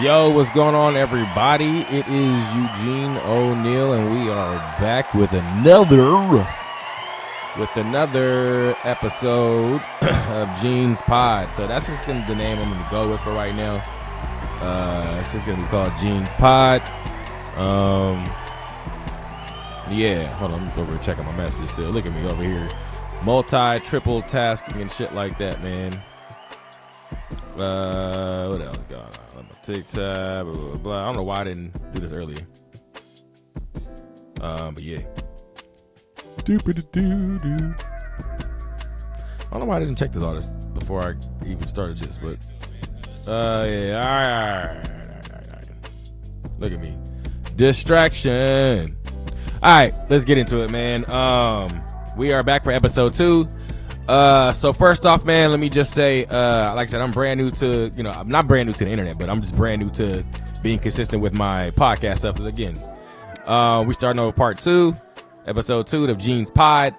Yo, what's going on, everybody? It is Eugene O'Neill, and we are back with another episode of Gene's Pod. So that's just gonna be the name I'm gonna go with for right now. It's just gonna be called Gene's Pod. Yeah, hold on, I'm just over here checking my messages still. Look at me over here, triple tasking and shit like that, man. What else going on? TikTok, blah, blah, blah. I don't know why I didn't do this earlier. But yeah. I don't know why I didn't check all this before I even started this, but yeah. All right. Look at me. Distraction. All right, let's get into it, man. We are back for episode 2. So first off, man, let me just say, like I said, I'm brand new to, I'm not brand new to the internet, but I'm just brand new to being consistent with my podcast stuff. Again, we starting over part 2, episode 2 of Gene's Pod.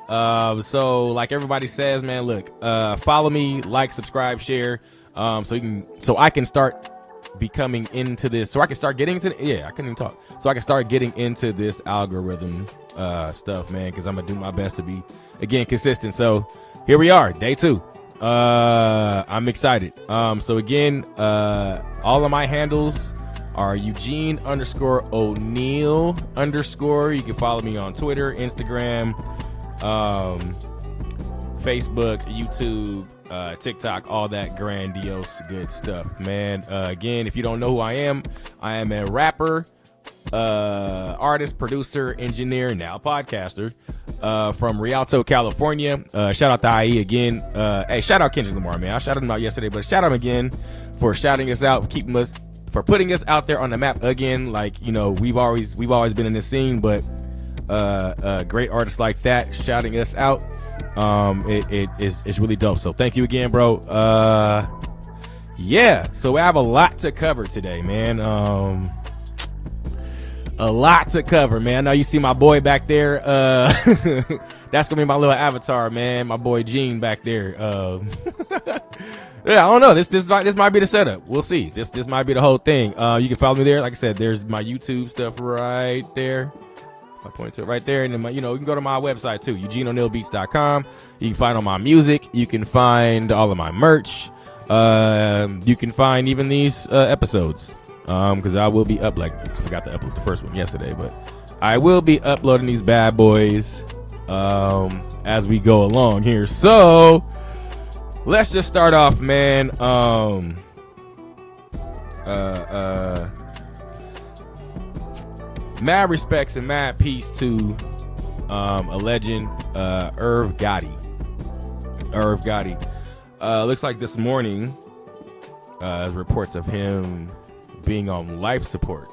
So like everybody says, man, look, follow me, like, subscribe, share, so I can start becoming into this, so I can start getting into I couldn't even talk, so I can start getting into this algorithm stuff, man, because I'm gonna do my best to be, again, consistent. So here we are, day 2. I'm excited. So again, all of my handles are Eugene_O'Neill_. You can follow me on Twitter, Instagram, Facebook, YouTube, TikTok, all that grandiose good stuff, man. Again, if you don't know who I am a rapper, artist, producer, engineer, now podcaster, from Rialto, California. Shout out to IE again. Hey, shout out Kendrick Lamar, man. I shouted him out yesterday, but shout out him again for shouting us out, for putting us out there on the map again. Like, we've always been in this scene, but great artists like that shouting us out, it's really dope. So thank you again, bro. Yeah, so we have a lot to cover today, man. A lot to cover, man. I know you see my boy back there. That's gonna be my little avatar, man. My boy Gene back there. Yeah, I don't know. This might be the setup. We'll see. This might be the whole thing. You can follow me there. Like I said, there's my YouTube stuff right there. I point to it right there, and then you can go to my website too, EugeneO'NeillBeats.com. You can find all my music. You can find all of my merch. You can find even these episodes. Because I will be I forgot to upload the first one yesterday, but I will be uploading these bad boys as we go along here. So let's just start off, man. Mad respects and mad peace to a legend, Irv Gotti. Looks like this morning, as reports of him being on life support,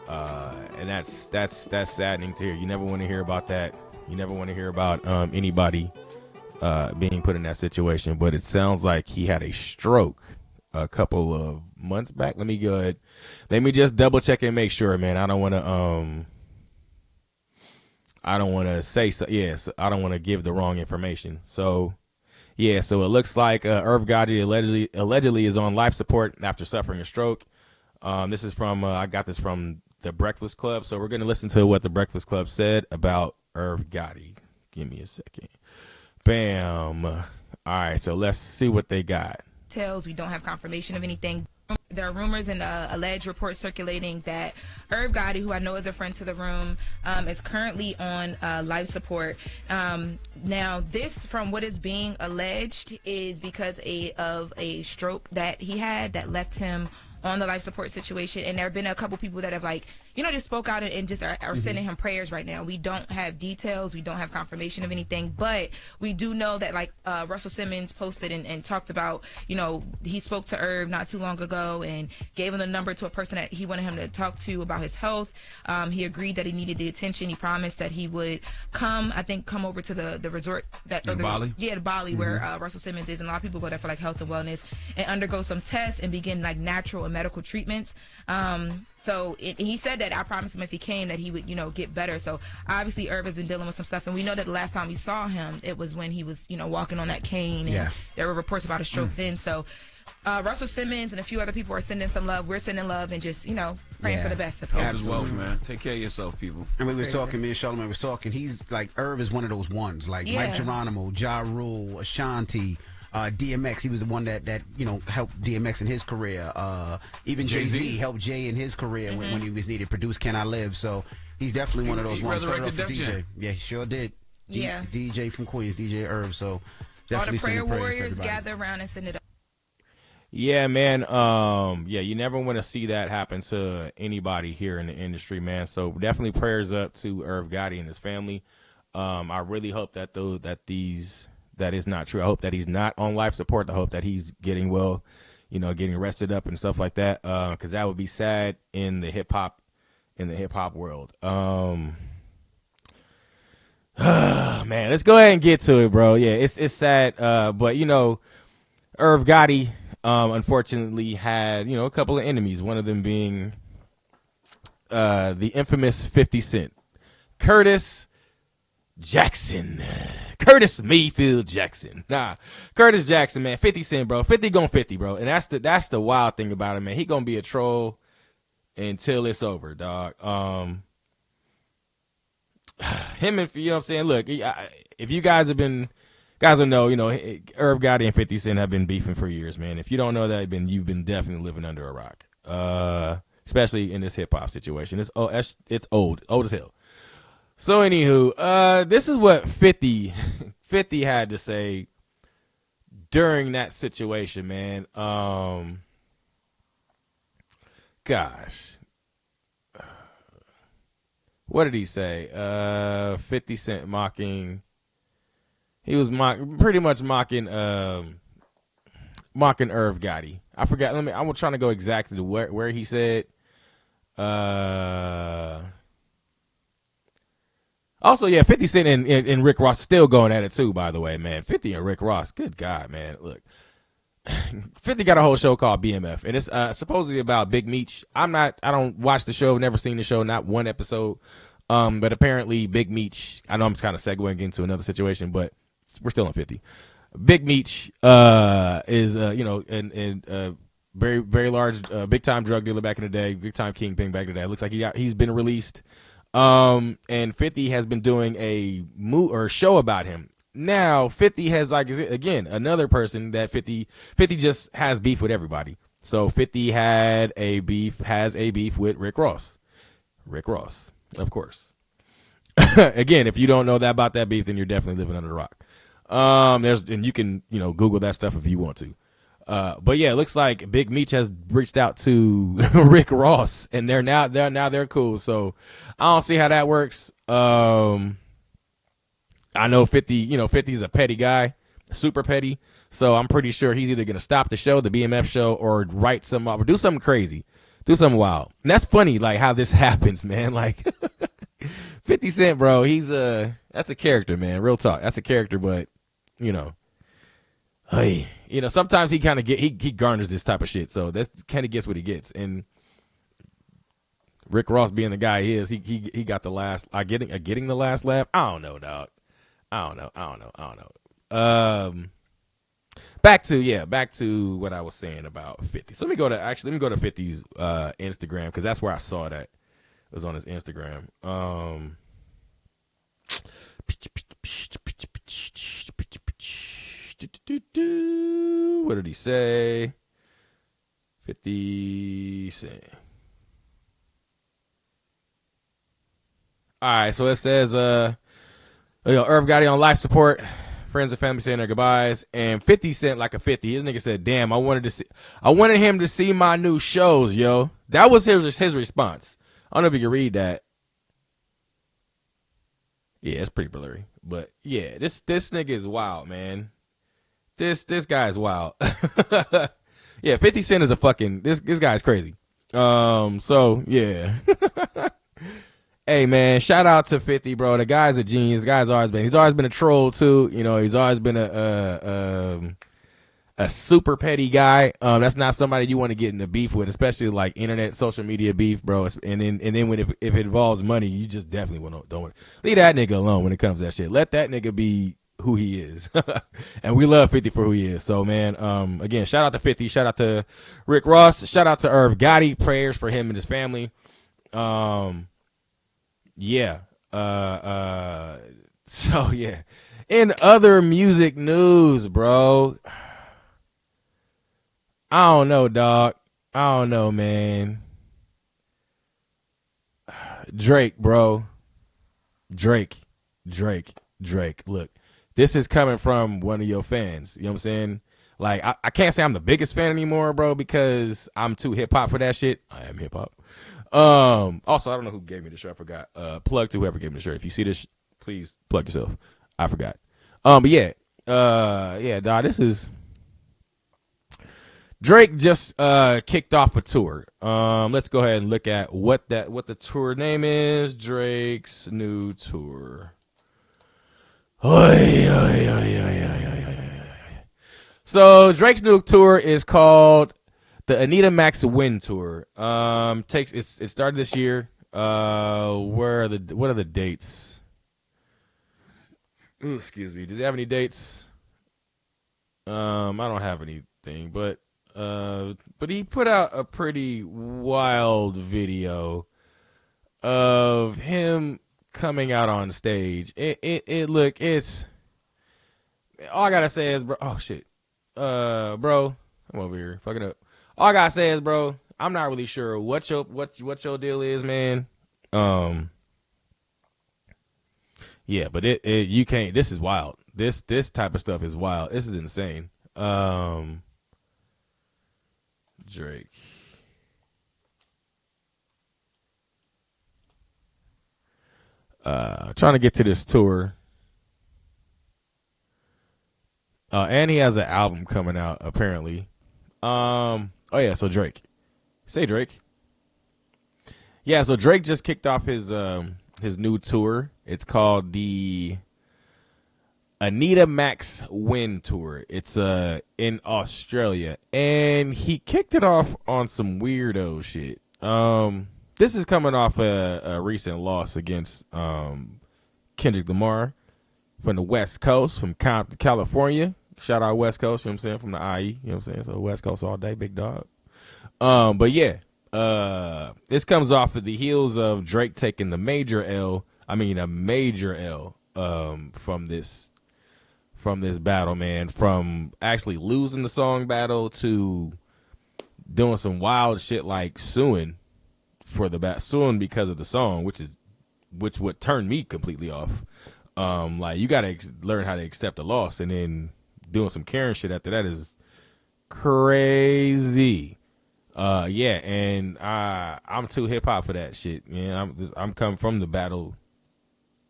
and that's saddening to hear. You never want to hear about that. You never want to hear about anybody being put in that situation, but it sounds like he had a stroke a couple of months back. Let me just double check and make sure, man. I don't want to say so. Yes, I don't want to give the wrong information. So yeah, so it looks like Irv Gotti allegedly is on life support after suffering a stroke. This is from, I got this from The Breakfast Club. So we're going to listen to what The Breakfast Club said about Irv Gotti. Give me a second. Bam. All right, so let's see what they got. We don't have confirmation of anything. There are rumors and alleged reports circulating that Irv Gotti, who I know is a friend to the room, is currently on life support. Now, this, from what is being alleged, is because of a stroke that he had that left him on the life support situation. And there have been a couple people that have just spoke out and just are sending him prayers right now. We don't have details. We don't have confirmation of anything, but we do know that Russell Simmons posted and talked about, he spoke to Irv not too long ago and gave him the number to a person that he wanted him to talk to about his health. He agreed that he needed the attention. He promised that he would come over to the resort Bali? Yeah, Bali, where Russell Simmons is. And a lot of people go there for health and wellness and undergo some tests and begin natural and medical treatments. So he said that I promised him if he came that he would, get better. So obviously Irv has been dealing with some stuff, and we know that the last time we saw him, it was when he was, walking on that cane, and there were reports about a stroke then. So Russell Simmons and a few other people are sending some love. We're sending love and just, praying for the best of him. Health is wealth, man. Take care of yourself, people. And we was talking, me and Charlamagne was talking. He's like, Irv is one of those ones, like Mike Geronimo, Ja Rule, Ashanti, DMX. He was the one that helped DMX in his career. Even Jay-Z helped Jay in his career when he was needed. Produced Can I Live? So he's definitely one of those ones. Resurrected Def Jam. Yeah, he sure did. Yeah. DJ from Queens, DJ Irv. So All definitely the prayer warriors to gather around and send it up. Yeah, man. You never want to see that happen to anybody here in the industry, man. So definitely prayers up to Irv Gotti and his family. I really hope that that is not true. I hope that he's not on life support. I hope that he's getting well, getting rested up and stuff like that. Because that would be sad in the hip hop world. Man, let's go ahead and get to it, bro. Yeah, it's sad. But Irv Gotti, unfortunately had, a couple of enemies, one of them being the infamous 50 Cent. Curtis Mayfield Jackson. Curtis Jackson, man. 50 Cent, bro. 50 gon' 50, bro. And that's the wild thing about him, man. He gonna be a troll until it's over, dog. Him and, you know what I'm saying? Look, if you guys will know, Irv Gotti and 50 Cent have been beefing for years, man. If you don't know that, you've been definitely living under a rock. Especially in this hip hop situation. It's old as hell. So anywho, this is what 50 had to say during that situation, man. Gosh. What did he say? 50 Cent mocking. He was pretty much mocking Irv Gotti. I forgot. I'm trying to go exactly to where he said. Also, yeah, 50 Cent and Rick Ross still going at it too, by the way, man. 50 and Rick Ross, good God, man. Look, 50 got a whole show called BMF, and it's supposedly about Big Meech. I don't watch the show, never seen the show, not one episode. But apparently Big Meech, I know I'm kind of segueing into another situation, but we're still on 50. Big Meech is a very, very large, big time drug dealer back in the day, big time kingpin back in the day. It looks like he's been released. And 50 has been doing a show about him. Now 50 has, like, again, another person that 50 just has beef with everybody. So 50 has a beef with Rick Ross, of course. Again, if you don't know that about that beef, then you're definitely living under a rock. And you can, Google that stuff if you want to. But yeah, it looks like Big Meech has reached out to Rick Ross, and they're cool. So I don't see how that works. I know 50, 50's a petty guy, super petty. So I'm pretty sure he's either going to stop the show, the BMF show, or write some up or do something crazy, do something wild. And that's funny, like how this happens, man. Like 50 Cent, bro, that's a character, man. Real talk. That's a character, but sometimes he kind of he garners this type of shit, so that's kind of gets what he gets. And Rick Ross being the guy he is, he got the last. Getting the last laugh. I don't know, dog. I don't know. Back to what I was saying about 50. So let me go to 50's Instagram, because that's where I saw that. It was on his Instagram. What did he say? 50 Cent. All right, so it says, Irv Gotti on life support. Friends and family saying their goodbyes, and 50 Cent like a 50. His nigga said, "Damn, I wanted him to see my new shows, yo." That was his response. I don't know if you can read that. Yeah, it's pretty blurry, but yeah, this nigga is wild, man. This guy is wild. Yeah, 50 Cent is a fucking this guy's crazy. So yeah. Hey man, shout out to 50, bro. The guy's a genius. He's always been a troll too. He's always been a super petty guy. That's not somebody you want to get in a beef with, especially like internet, social media beef, bro. And then when if it involves money, you just definitely don't want leave that nigga alone when it comes to that shit. Let that nigga be who he is. And we love 50 for who he is. So, man, again, shout out to 50. Shout out to Rick Ross. Shout out to Irv Gotti. Prayers for him and his family. Yeah. So, yeah. In other music news, bro. I don't know, dog. I don't know, man. Drake, bro. Drake. Look, this is coming from one of your fans. You know what I'm saying? Like, I can't say I'm the biggest fan anymore, bro, because I'm too hip hop for that shit. I am hip hop. Also, I don't know who gave me the shirt. I forgot. Plug to whoever gave me the shirt. If you see this, please plug yourself. I forgot. But yeah, dog, this is Drake just kicked off a tour. Let's go ahead and look at what the tour name is. Drake's new tour. So Drake's new tour is called the Anita Max Win Tour. It started this year. What are the dates? Ooh, excuse me. Does he have any dates? I don't have anything, but he put out a pretty wild video of him coming out on stage. It's all I gotta say is, bro. Oh shit, bro, I'm over here fucking up. All I gotta say is, bro, I'm not really sure what your deal is, man. Yeah, but you can't. This is wild. This type of stuff is wild. This is insane. Drake. Trying to get to this tour. And he has an album coming out, apparently. Oh yeah, so Drake. Say Drake. Yeah, so Drake just kicked off his new tour. It's called the Anita Max Win Tour. It's in Australia, and he kicked it off on some weirdo shit. This is coming off a recent loss against Kendrick Lamar from the West Coast, from California. Shout out West Coast, you know what I'm saying, from the IE, you know what I'm saying? So West Coast all day, big dog. But yeah, this comes off of the heels of Drake taking a major L from this battle, man. From actually losing the song battle to doing some wild shit like suing because of the song, which would turn me completely off. Like, you gotta learn how to accept a loss, and then doing some Karen shit after that is crazy. Yeah, and I'm too hip hop for that shit, man. I'm coming from the battle,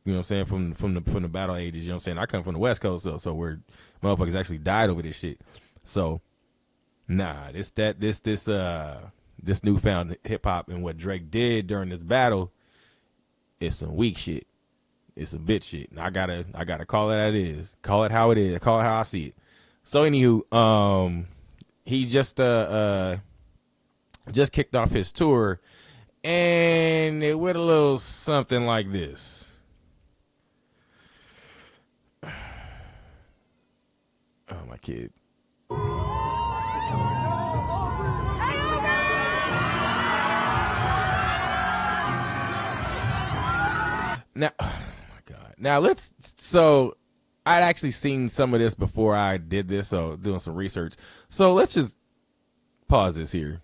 you know what I'm saying, from the battle ages, you know what I'm saying. I come from the West Coast, so where motherfuckers actually died over this shit. So nah, this newfound hip hop and what Drake did during this battle is some weak shit. It's some bitch shit. And I gotta call it how it is. Call it how it is. Call it how I see it. So anywho, he just kicked off his tour, and it went a little something like this. Oh, my kid. Now, oh my God. Now so I'd actually seen some of this before I did this, so doing some research. So let's just pause this here.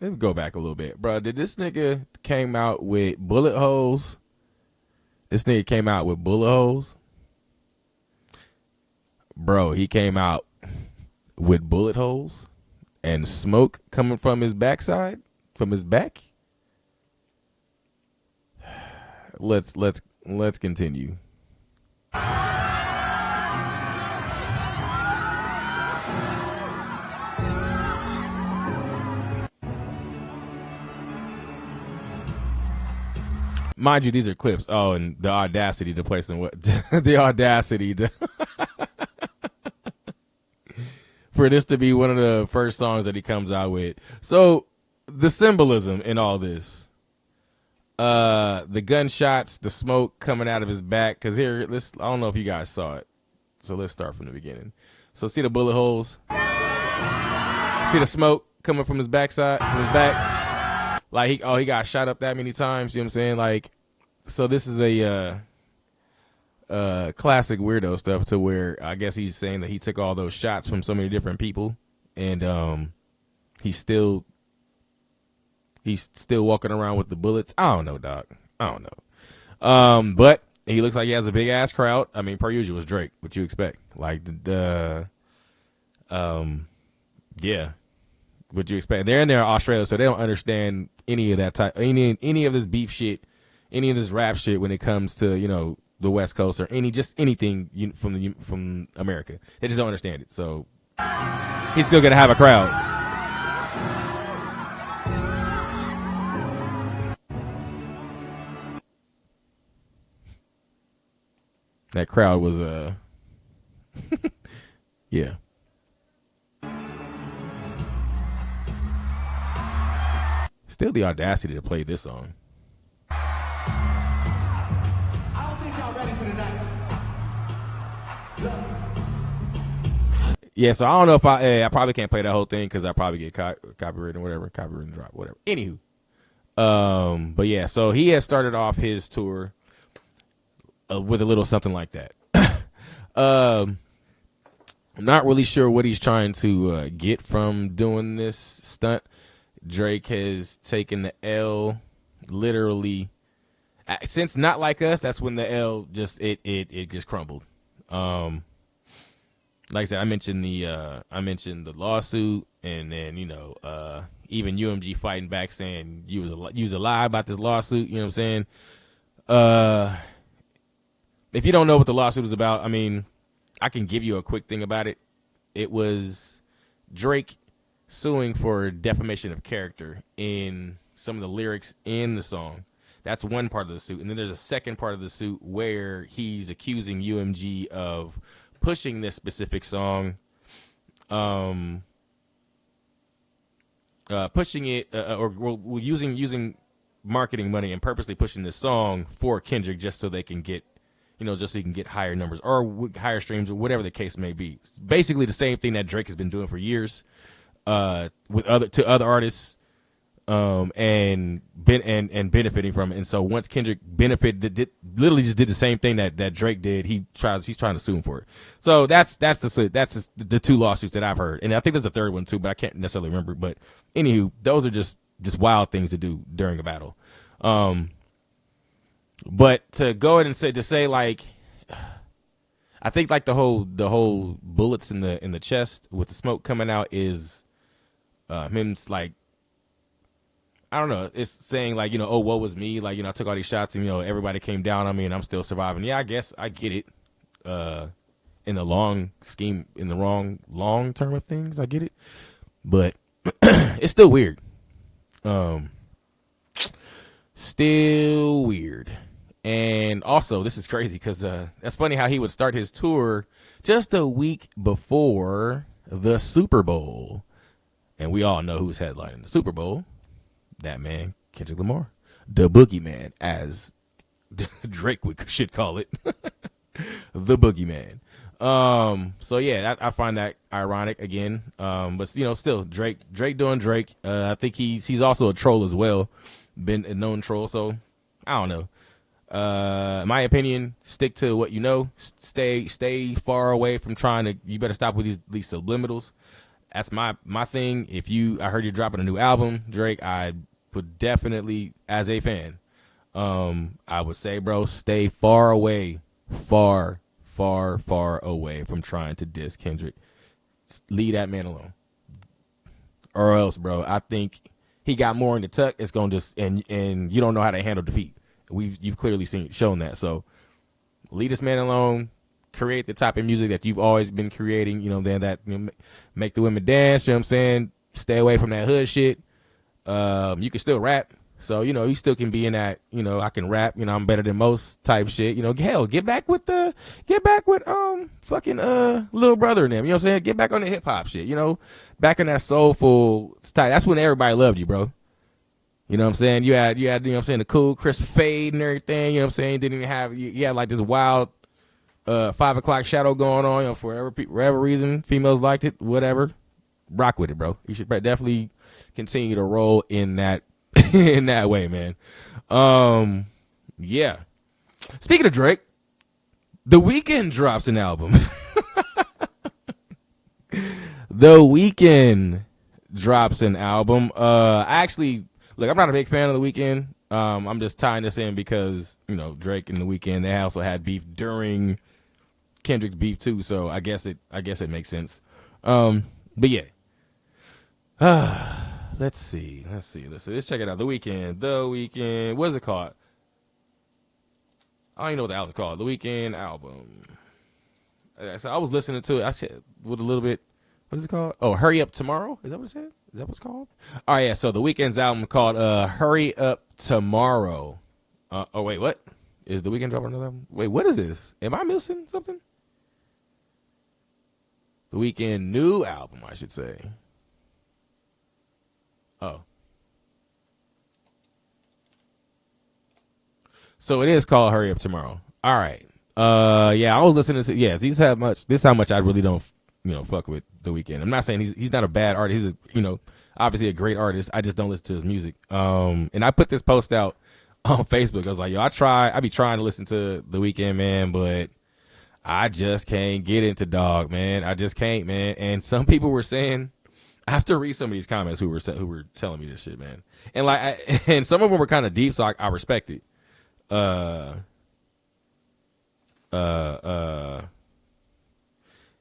Let me go back a little bit. Bro, did this nigga came out with bullet holes? This nigga came out with bullet holes? Bro, he came out with bullet holes and smoke coming from his backside, from his back. Let's continue. Mind you, these are clips. Oh, and the audacity to place in what the audacity to for this to be one of the first songs that he comes out with. So the symbolism in all this. The gunshots, the smoke coming out of his back. Cause here, I don't know if you guys saw it. So let's start from the beginning. So see the bullet holes? See the smoke coming from his backside, from his back? Like, he got shot up that many times, you know what I'm saying? Like, so this is a classic weirdo stuff to where I guess he's saying that he took all those shots from so many different people, and he's still walking around with the bullets. I don't know, dog. I don't know. But he looks like he has a big ass crowd. I mean, per usual, it's Drake. What you expect? Like yeah. What you expect? They're in there in Australia, so they don't understand any of that type, any of this beef shit, any of this rap shit when it comes to, you know, the West Coast or anything from America. They just don't understand it. So he's still gonna have a crowd. That crowd was yeah. Still the audacity to play this song. I don't think y'all ready for tonight. Yeah, so I don't know if I probably can't play that whole thing because I probably get copyrighted or whatever, copyright drop, whatever. Anywho, but yeah, so he has started off his tour with a little something like that. I'm not really sure what he's trying to get from doing this stunt. Drake has taken the L literally since Not Like Us. That's when the L just it just crumbled. Like I said, I mentioned the lawsuit, and then, you know, even UMG fighting back saying you was a lie about this lawsuit. You know what I'm saying? If you don't know what the lawsuit is about, I mean, I can give you a quick thing about it. It was Drake suing for defamation of character in some of the lyrics in the song. That's one part of the suit. And then there's a second part of the suit where he's accusing UMG of pushing this specific song, pushing it, or using marketing money and purposely pushing this song for Kendrick just so they can get, you know, just so you can get higher numbers or higher streams or whatever the case may be. It's basically the same thing that Drake has been doing for years. With other artists, and benefiting from it. And so once Kendrick literally just did the same thing that Drake did, he's trying to sue him for it. So that's the two lawsuits that I've heard, and I think there's a third one too, but I can't necessarily remember. But anywho, those are just wild things to do during a battle. But to go ahead and say like, I think like the whole bullets in the chest with the smoke coming out is him's like, I don't know, it's saying like, you know, oh, woe was me, like, you know, I took all these shots and, you know, everybody came down on me and I'm still surviving. Yeah, I guess I get it. In the long scheme, in the long term of things, I get it. But it's still weird. Still weird. And also, this is crazy because that's funny how he would start his tour just a week before the Super Bowl. And we all know who's headlining the Super Bowl. That man, Kendrick Lamar. The Boogeyman, as Drake should call it. The Boogeyman. So, yeah, I find that ironic again. But, you know, still, Drake doing Drake. I think he's also a troll as well. Been a known troll, so I don't know. In my opinion, stick to what you know. Stay far away from you better stop with these subliminals. That's my thing. I heard you're dropping a new album, Drake, I would definitely, as a fan, I would say, bro, stay far away, far away from trying to diss Kendrick. Leave that man alone. Or else, bro, I think he got more in the tuck. It's going to just, and you don't know how to handle defeat. You've clearly shown that. So leave this man alone. Create the type of music that you've always been creating, you know, then that, you know, make the women dance, you know what I'm saying? Stay away from that hood shit. You can still rap. So, you know, you still can be in that, you know, I can rap, you know, I'm better than most type shit. You know, hell, get back with fucking Lil Brother and them, you know what I'm saying? Get back on the hip hop shit, you know, back in that soulful style. That's when everybody loved you, bro. You know what I'm saying? You had, you know what I'm saying, the cool, crisp fade and everything, you know what I'm saying? Didn't even have, you had like this wild 5 o'clock shadow going on, for whatever reason, females liked it, whatever. Rock with it, bro. You should definitely continue to roll in that in that way, man. Yeah. Speaking of Drake, The Weeknd drops an album. The Weeknd drops an album. Actually, look, I'm not a big fan of The Weeknd. I'm just tying this in because, Drake and The Weeknd, they also had beef during Kendrick's beef too, so I guess it makes sense. But yeah. Let's see. Let's check it out. The Weeknd. What is it called? I don't even know what the album's called. The Weeknd album. So I was listening to it. I said with a little bit. What is it called? Oh, Hurry Up Tomorrow. Is that what it said? Is that what it's called? All right, yeah. So The Weeknd's album called Hurry Up Tomorrow. Oh wait, what? Is The Weeknd dropping another album? Wait, what is this? Am I missing something? The Weeknd new album, I should say. Oh. So it is called Hurry Up Tomorrow. All right. Yeah, I was listening to this is how much I really don't fuck with The Weeknd. I'm not saying he's not a bad artist. He's obviously a great artist. I just don't listen to his music. And I put this post out on Facebook. I was like, I be trying to listen to The Weeknd, man, but I just can't get into dog, man. I just can't, man. And some people were saying, I have to read some of these comments who were telling me this shit, man. And and some of them were kind of deep, so I respect it.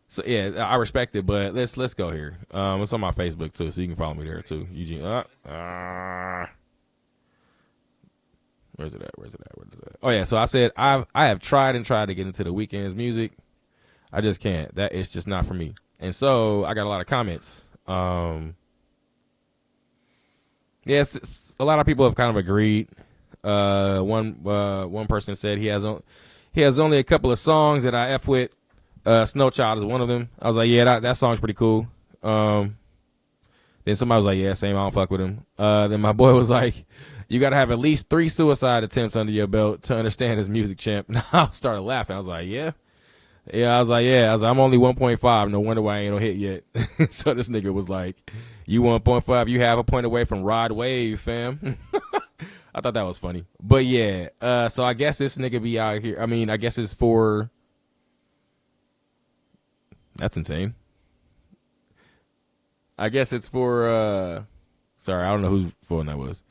So yeah, I respect it, but let's go here. It's on my Facebook too, so you can follow me there too. Eugene. Where's it at? Where is it at? Oh yeah, so I said I have tried to get into The Weeknd's music. I just can't. That it's just not for me. And so I got a lot of comments. Yes, a lot of people have kind of agreed. One person said he has only a couple of songs that I F with. Snow Child is one of them. I was like, yeah, that song's pretty cool. Then somebody was like, yeah, same, I don't fuck with him. Then my boy was like, you got to have at least 3 suicide attempts under your belt to understand his music, champ. And I started laughing. I was like, yeah. I was like, I'm only 1.5. No wonder why I ain't no hit yet. So this nigga was like, you 1.5, you have a point away from Rod Wave, fam. I thought that was funny. But yeah, so I guess this nigga be out here. I mean, I guess it's for... That's insane. I guess it's for... Sorry, I don't know whose phone that was.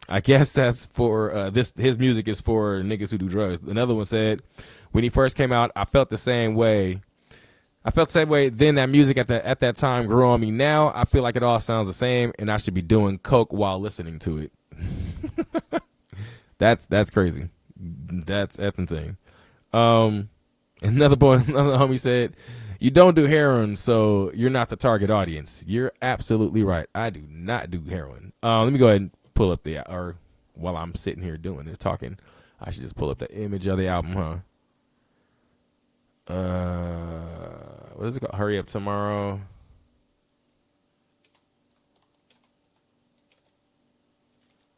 I guess that's for his music is for niggas who do drugs. Another one said, when he first came out, I felt the same way. Then that music at that time grew on me. Now I feel like it all sounds the same, and I should be doing coke while listening to it. That's crazy. That's insane. Another homie said, you don't do heroin, so you're not the target audience. You're absolutely right. I do not do heroin. Let me go ahead and pull up while I'm sitting here doing this, talking, I should just pull up the image of the album, huh? What is it called? Hurry Up Tomorrow.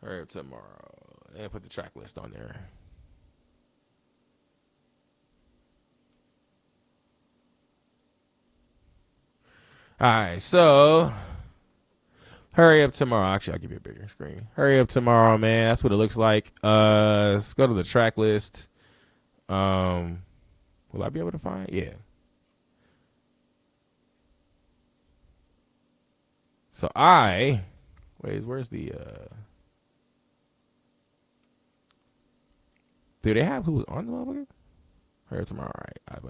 Hurry Up Tomorrow. And put the track list on there. All right, so Hurry Up Tomorrow. Actually, I'll give you a bigger screen. Hurry Up Tomorrow, man. That's what it looks like. Let's go to the track list. Will I be able to find it? Yeah. So where's the do they have who's on the album? Hurry Up Tomorrow. All right, I'll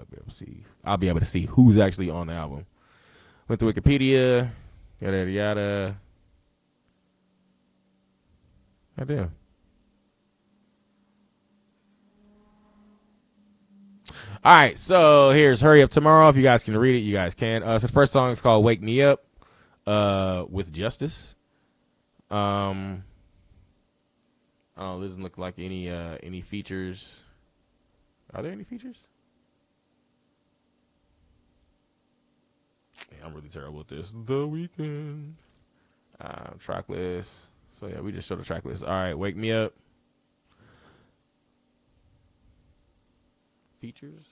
be able to see who's actually on the album. Went to Wikipedia, yada yada. I do. All right, so here's Hurry Up Tomorrow. If you guys can read it, you guys can. So the first song is called Wake Me Up with Justice. Oh, doesn't look like any features. Are there any features? Yeah, I'm really terrible at this. The Weeknd. Track list. So yeah, we just showed the track list. All right, Wake Me Up. features?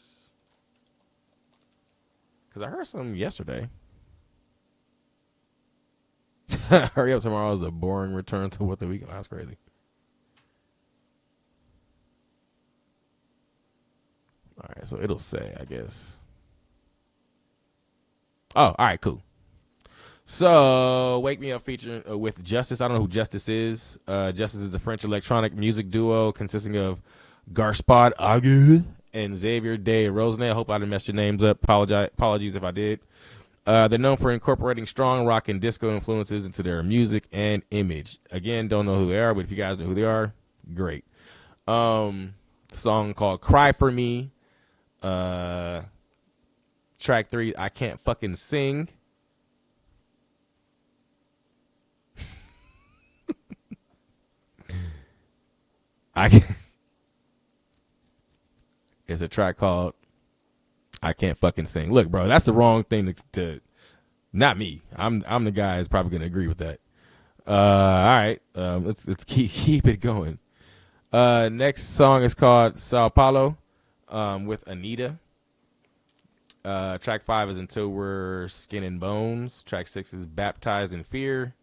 Because I heard some yesterday. Hurry Up Tomorrow is a boring return to what the weekend. That's crazy. All right, so it'll say, I guess. Oh, all right, cool. So, Wake Me Up featuring with Justice. I don't know who Justice is. Justice is a French electronic music duo consisting of Garspard Agu and Xavier de Rosenay. I hope I didn't mess your names up. Apologies if I did. They're known for incorporating strong rock and disco influences into their music and image. Again, don't know who they are, but if you guys know who they are, great. Song called Cry For Me. Track 3, I Can't Fucking Sing. It's a track called I Can't Fucking Sing. Look, bro, that's the wrong thing to not me. I'm the guy that's probably gonna agree with that. All right. Let's keep it going. Next song is called Sao Paulo with Anita. Track 5 is Until We're Skin and Bones. Track 6 is Baptized in Fear.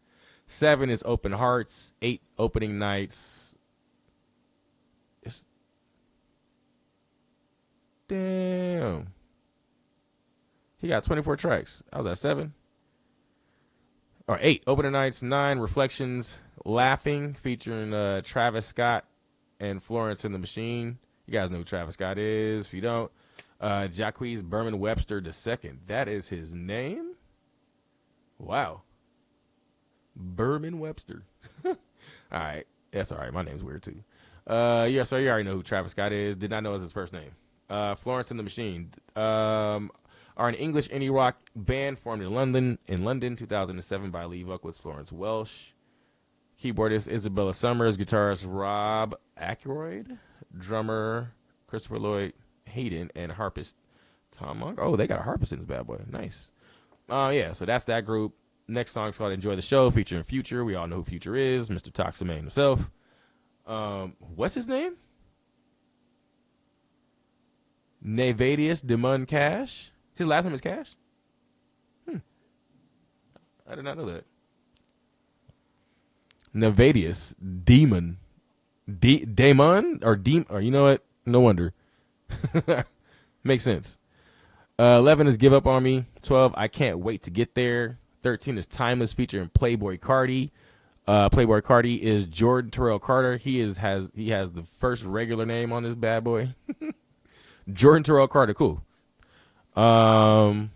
7 is Open Hearts. 8 Opening Nights. Damn. He got 24 tracks. I was at 7. Or 8 Opening Nights. 9 Reflections. Laughing featuring Travis Scott and Florence and the Machine. You guys know who Travis Scott is. If you don't, Jacquees Berman Webster II. That is his name? Wow. Berman Webster. All right. That's all right. My name's weird, too. Yeah, so you already know who Travis Scott is. Did not know it was his first name. Florence and the Machine are an English indie rock band formed in London 2007 by lead vocalist Florence Welsh, keyboardist Isabella Summers, guitarist Rob Ackroyd, drummer Christopher Lloyd Hayden, and harpist Tom Monk. Oh, they got a harpist in this bad boy. Nice. Yeah, so that's that group. Next song's called Enjoy the Show featuring Future. We all know who Future is, Mr. Toxamane himself. What's his name? Nevadius Demon Cash. His last name is Cash? I did not know that. Nevadius Demon. Damon? Or you know what? No wonder. Makes sense. 11 is Give Up On Me. 12, I Can't Wait to Get There. 13 is Timeless featuring Playboy Cardi. Playboy Cardi is Jordan Terrell Carter. He has the first regular name on this bad boy. Jordan Terrell Carter, cool. 14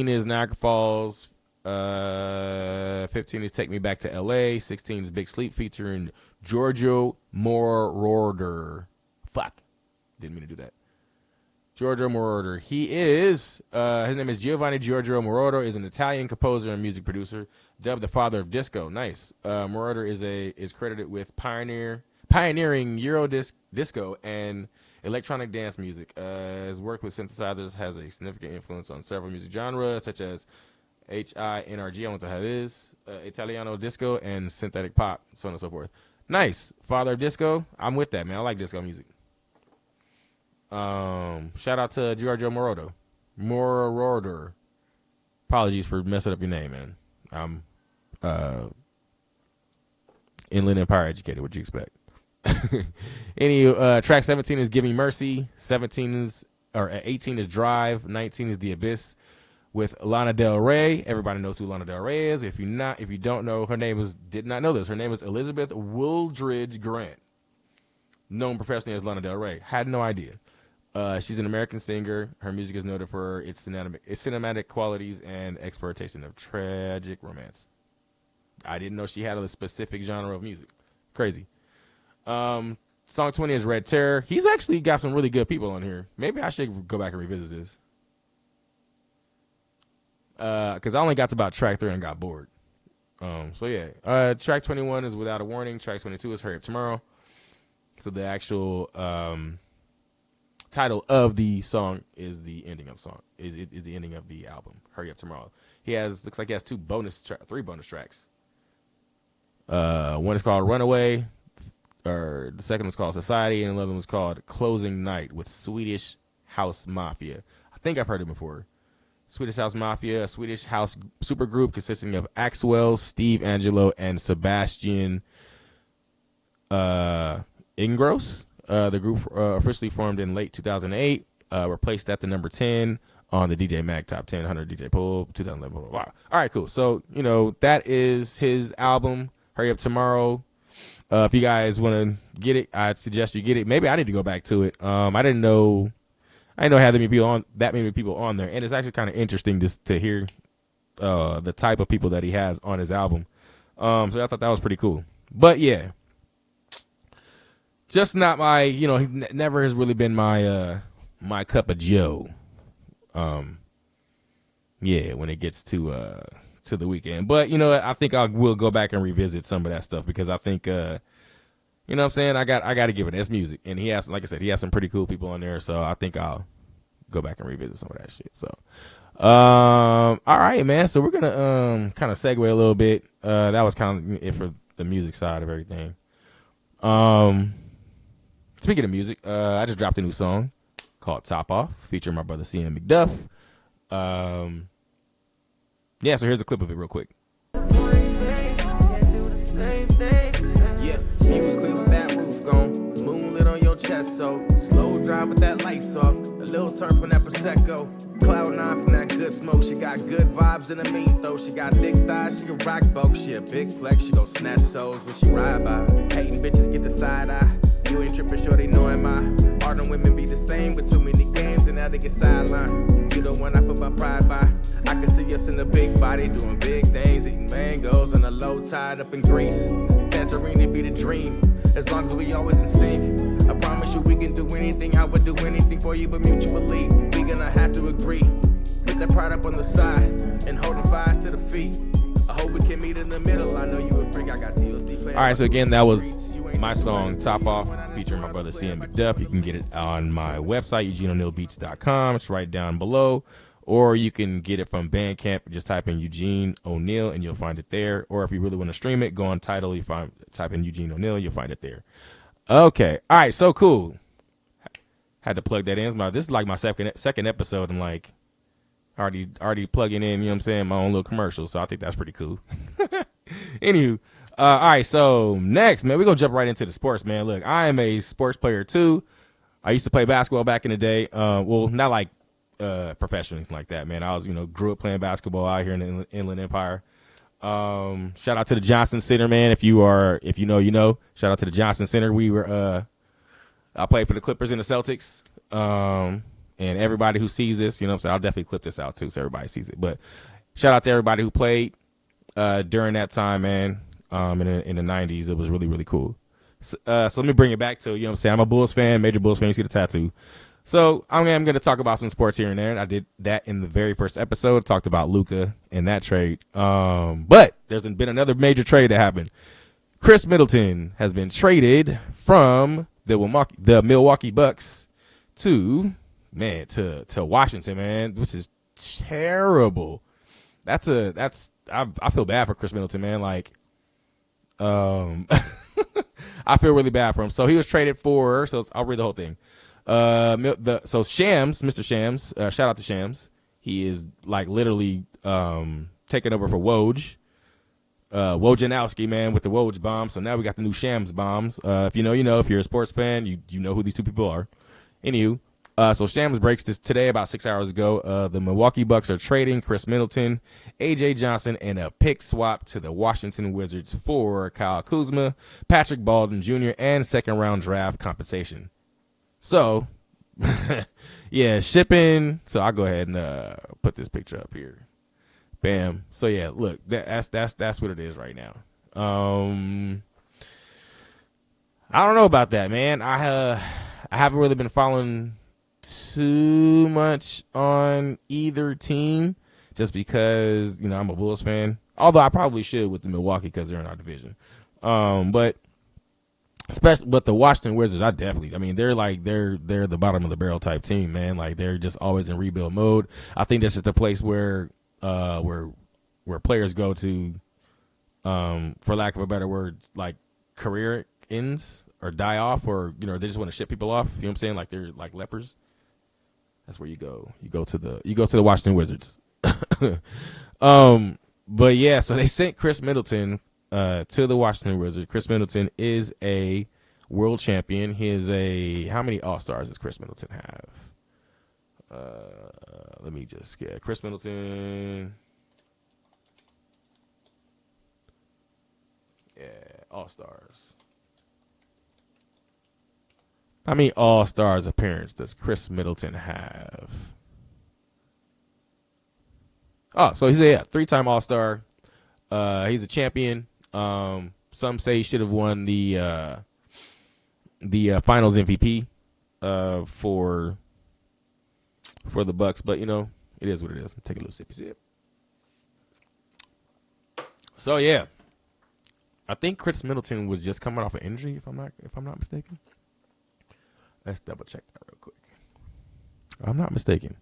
is Niagara Falls. 15 is Take Me Back to L.A. 16 is Big Sleep featuring Giorgio Moroder. Fuck. Didn't mean to do that. Giorgio Moroder. He is, his name is Giovanni Giorgio Moroder, is an Italian composer and music producer, dubbed the father of disco. Nice. Moroder is credited with pioneering Euro disco and electronic dance music. His work with synthesizers has a significant influence on several music genres, such as HINRG, I don't know what that is, Italiano disco, and synthetic pop, so on and so forth. Nice. Father of disco. I'm with that, man. I like disco music. Shout out to Giorgio Moroder. Apologies for messing up your name, man. I'm Inland Empire educated. What you expect? Track 17 is Give Me Mercy. 18 is Drive. 19 is The Abyss with Lana Del Rey. Everybody knows who Lana Del Rey is. If you don't know, did not know this. Her name is Elizabeth Wooldridge Grant, known professionally as Lana Del Rey. Had no idea. She's an American singer. Her music is noted for its cinematic qualities and exploitation of tragic romance. I didn't know she had a specific genre of music. Crazy. Song 20 is Red Terror. He's actually got some really good people on here. Maybe I should go back and revisit this. Because I only got to about track 3 and got bored. So yeah. Track 21 is Without a Warning. Track 22 is Hurry Up Tomorrow. So the actual title of the song is the ending of the song. Is the ending of the album. Hurry Up Tomorrow. Looks like he has 3 bonus tracks. One is called Runaway. or the second was called Society, and 11 was called Closing Night with Swedish House Mafia. I think I've heard it before. Swedish House Mafia, a Swedish house supergroup consisting of Axwell, Steve Angelo, and Sebastian Ingros. The group officially formed in late 2008, replaced at the number 10 on the DJ Mag Top 10 100 DJ Poll 2011. Blah, blah, blah. All right, cool. So, that is his album, Hurry Up Tomorrow. If you guys want to get it, I'd suggest you get it. Maybe I need to go back to it. I didn't know I had that many people on there, and it's actually kind of interesting to hear the type of people that he has on his album. So I thought that was pretty cool. But yeah, just not my, he never has really been my my cup of joe. Yeah, when it gets to the weekend. But I think I will go back and revisit some of that stuff, because I think what I'm saying, I got to give it. It's music, and he has, like I said, he has some pretty cool people on there, so I think I'll go back and revisit some of that shit. So all right, man, so we're gonna kind of segue a little bit. That was kind of it for the music side of everything. Speaking of music, I just dropped a new song called Top Off, featuring my brother CM McDuff. Yeah, so here's a clip of it real quick. Yeah, he was clean with that roof gone. Moonlit on your chest, so slow drive with that lights off. A little turn from that Prosecco. Cloud 9 from that good smoke. She got good vibes in the mean though. She got thick thighs, she can rock boat. She a big flex, she gon' snatch souls when she ride by. Hating bitches get the side eye. You ain't tripping, sure they knowin' my art and women be the same, but too many games and now they get sidelined. You the one I put my pride by. I can see us in the big body doing big things, eating mangoes on the low tide up in Greece. Santorini be the dream, as long as we always in sync. I promise you we can do anything. I would do anything for you, but mutually we gonna have to agree. Put that pride up on the side and holding fires to the feet. I hope we can meet in the middle. I know you a freak. I got TLC playing. All right, so again, that was my song Top Off, featuring my brother CM McDuff. You can get it on my website, EugeneO'NeillBeats.com. It's right down below. Or you can get it from Bandcamp. Just type in Eugene O'Neill and you'll find it there. Or if you really want to stream it, go on Tidal. Type in Eugene O'Neill, you'll find it there. Okay. All right, so cool. Had to plug that in. This is like my second episode. I'm like already plugging in, you know what I'm saying, my own little commercial. So I think that's pretty cool. Anywho. All right, so next, man, we're going to jump right into the sports, man. Look, I am a sports player, too. I used to play basketball back in the day. Well, not like professionally, anything like that, man. I was, grew up playing basketball out here in the Inland Empire. Shout out to the Johnson Center, man. If you know, you know. Shout out to the Johnson Center. I played for the Clippers and the Celtics. And everybody who sees this, you know what I'm saying, I'll definitely clip this out, too, so everybody sees it. But shout out to everybody who played during that time, man. In the 90s, it was really, really cool. So let me bring it back to, you know what I'm saying, I'm a Bulls fan, major Bulls fan. You see the tattoo. So I'm going to talk about some sports here and there. I did that in the very first episode, talked about Luka and that trade. But there's been another major trade that happened. Chris Middleton has been traded from the Milwaukee Bucks to Washington, man, which is terrible. I feel bad for Chris Middleton, man. Like, I feel really bad for him. So he was traded for. So I'll read the whole thing. Mr. Shams, shout out to Shams. He is like literally taking over for Woj. Wojnarowski, man, with the Woj bomb. So now we got the new Shams bombs. If you know, you know. If you're a sports fan, you know who these two people are. Anywho. So Shams breaks this today about 6 hours ago. The Milwaukee Bucks are trading Chris Middleton, A.J. Johnson, and a pick swap to the Washington Wizards for Kyle Kuzma, Patrick Baldwin Jr., and second-round draft compensation. So, yeah, shipping. So I'll go ahead and put this picture up here. Bam. So, yeah, look, that's what it is right now. I don't know about that, man. I haven't really been following too much on either team just because, I'm a Bulls fan, although I probably should with the Milwaukee because they're in our division. But especially with the Washington Wizards, they're the bottom of the barrel type team, man. Like, they're just always in rebuild mode. I think that's just a place where players go to, for lack of a better word, like career ends or die off, or they just want to ship people off. You know what I'm saying? Like they're like lepers. That's where you go. You go to the Washington Wizards. But yeah, so they sent Chris Middleton to the Washington Wizards. Chris Middleton is a world champion. He is how many All-Stars does Chris Middleton have? Let me just get Chris Middleton. Yeah, All-Stars. How many All-Stars appearances does Chris Middleton have? Oh, so he's a 3-time All-Star. He's a champion. Some say he should have won the Finals MVP for the Bucks, but it is what it is. Take a little sippy sip. So yeah, I think Chris Middleton was just coming off an injury, if I'm not mistaken. Let's double check that real quick. I'm not mistaken.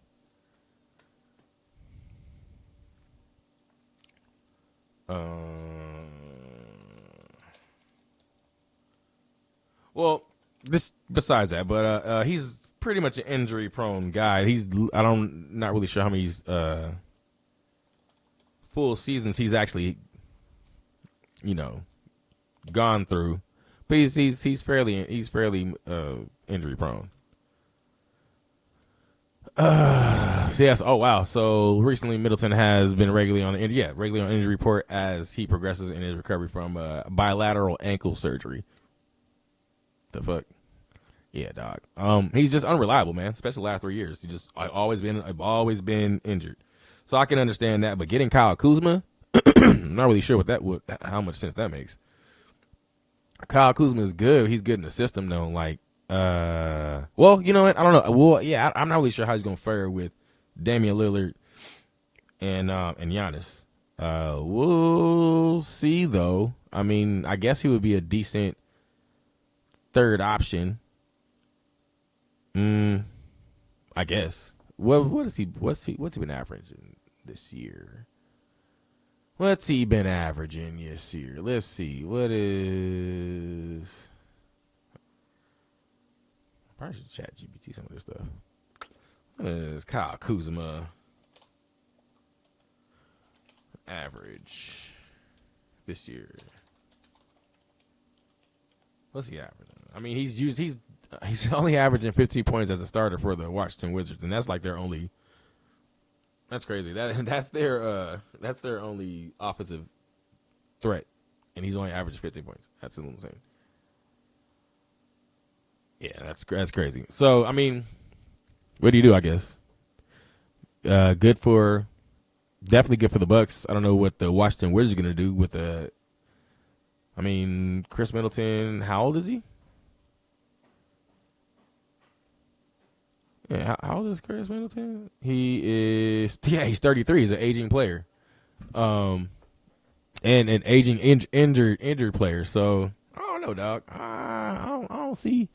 Well, besides that, but he's pretty much an injury-prone guy. Not really sure how many full seasons he's actually, gone through, but he's fairly injury-prone. Yes. Oh wow. So recently, Middleton has been regularly on injury report as he progresses in his recovery from bilateral ankle surgery. The fuck? Yeah, dog. He's just unreliable, man. Especially the last 3 years. I've always been injured. So I can understand that. But getting Kyle Kuzma, I'm not really sure how much sense that makes. Kyle Kuzma is good. He's good in the system though. Like, well, you know what? I don't know. Well, yeah, I'm not really sure how he's gonna fare with Damian Lillard and Giannis. We'll see though. I mean, I guess he would be a decent third option. I guess. What's he been averaging this year? What's he been averaging this year? Let's see. What is? I probably should chat GPT some of this stuff. What is Kyle Kuzma average this year? What's he averaging? I mean, he's only averaging 15 points as a starter for the Washington Wizards, and that's like their only. That's crazy. That's their only offensive threat, and he's only averaging 15 points. That's insane. Yeah, that's crazy. So I mean, what do you do? I guess definitely good for the Bucks. I don't know what the Washington Wizards are gonna do with Chris Middleton. How old is he? Yeah, how old is Chris Middleton? He's 33. He's an aging player, and an aging injured player. So I don't know, dog. I don't see.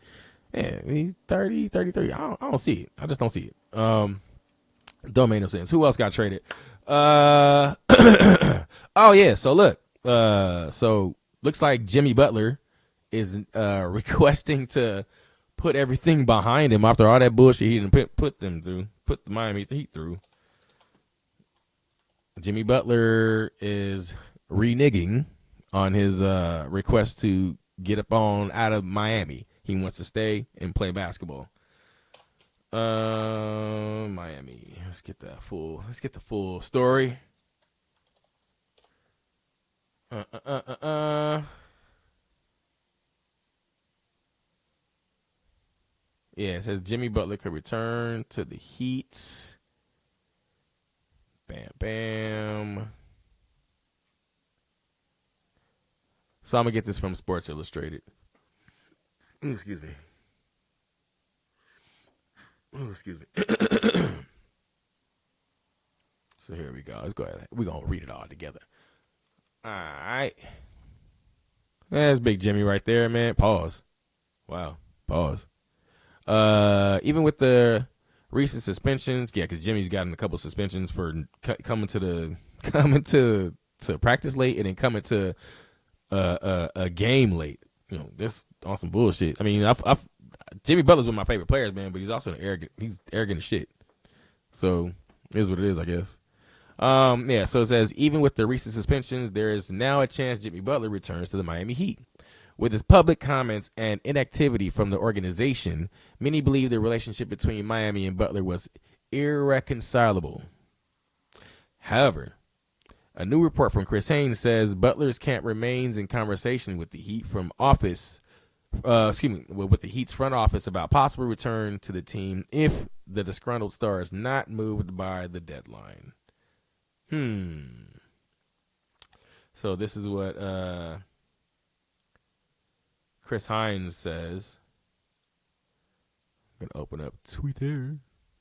Yeah, he's 30, 33. I don't see it. I just don't see it. Don't make no sense. Who else got traded? Oh yeah. So look. So looks like Jimmy Butler is requesting to put everything behind him after all that bullshit he didn't put the Miami Heat through. Jimmy Butler is reneging on his request to get up on out of Miami. He wants to stay and play basketball. Miami. Let's get the full story. Yeah, it says Jimmy Butler could return to the Heat. Bam, bam. So I'm going to get this from Sports Illustrated. Excuse me. Excuse me. So here we go. Let's go ahead. We're going to read it all together. All right. That's Big Jimmy right there, man. Pause. Wow. Pause. Even with the recent suspensions, yeah, because Jimmy's gotten a couple suspensions for coming to practice late and then coming to a game late. this on some bullshit. I mean, Jimmy Butler's one of my favorite players, man, but he's also arrogant. He's arrogant as shit. So it is what it is, I guess. Yeah. So it says, even with the recent suspensions, there is now a chance Jimmy Butler returns to the Miami Heat. With his public comments and inactivity from the organization, many believe the relationship between Miami and Butler was irreconcilable. However, a new report from Chris Haynes says Butler's camp remains in conversation with the Heat with the Heat's front office about possible return to the team if the disgruntled star is not moved by the deadline. So this is what Chris Hines says. I'm going to open up Twitter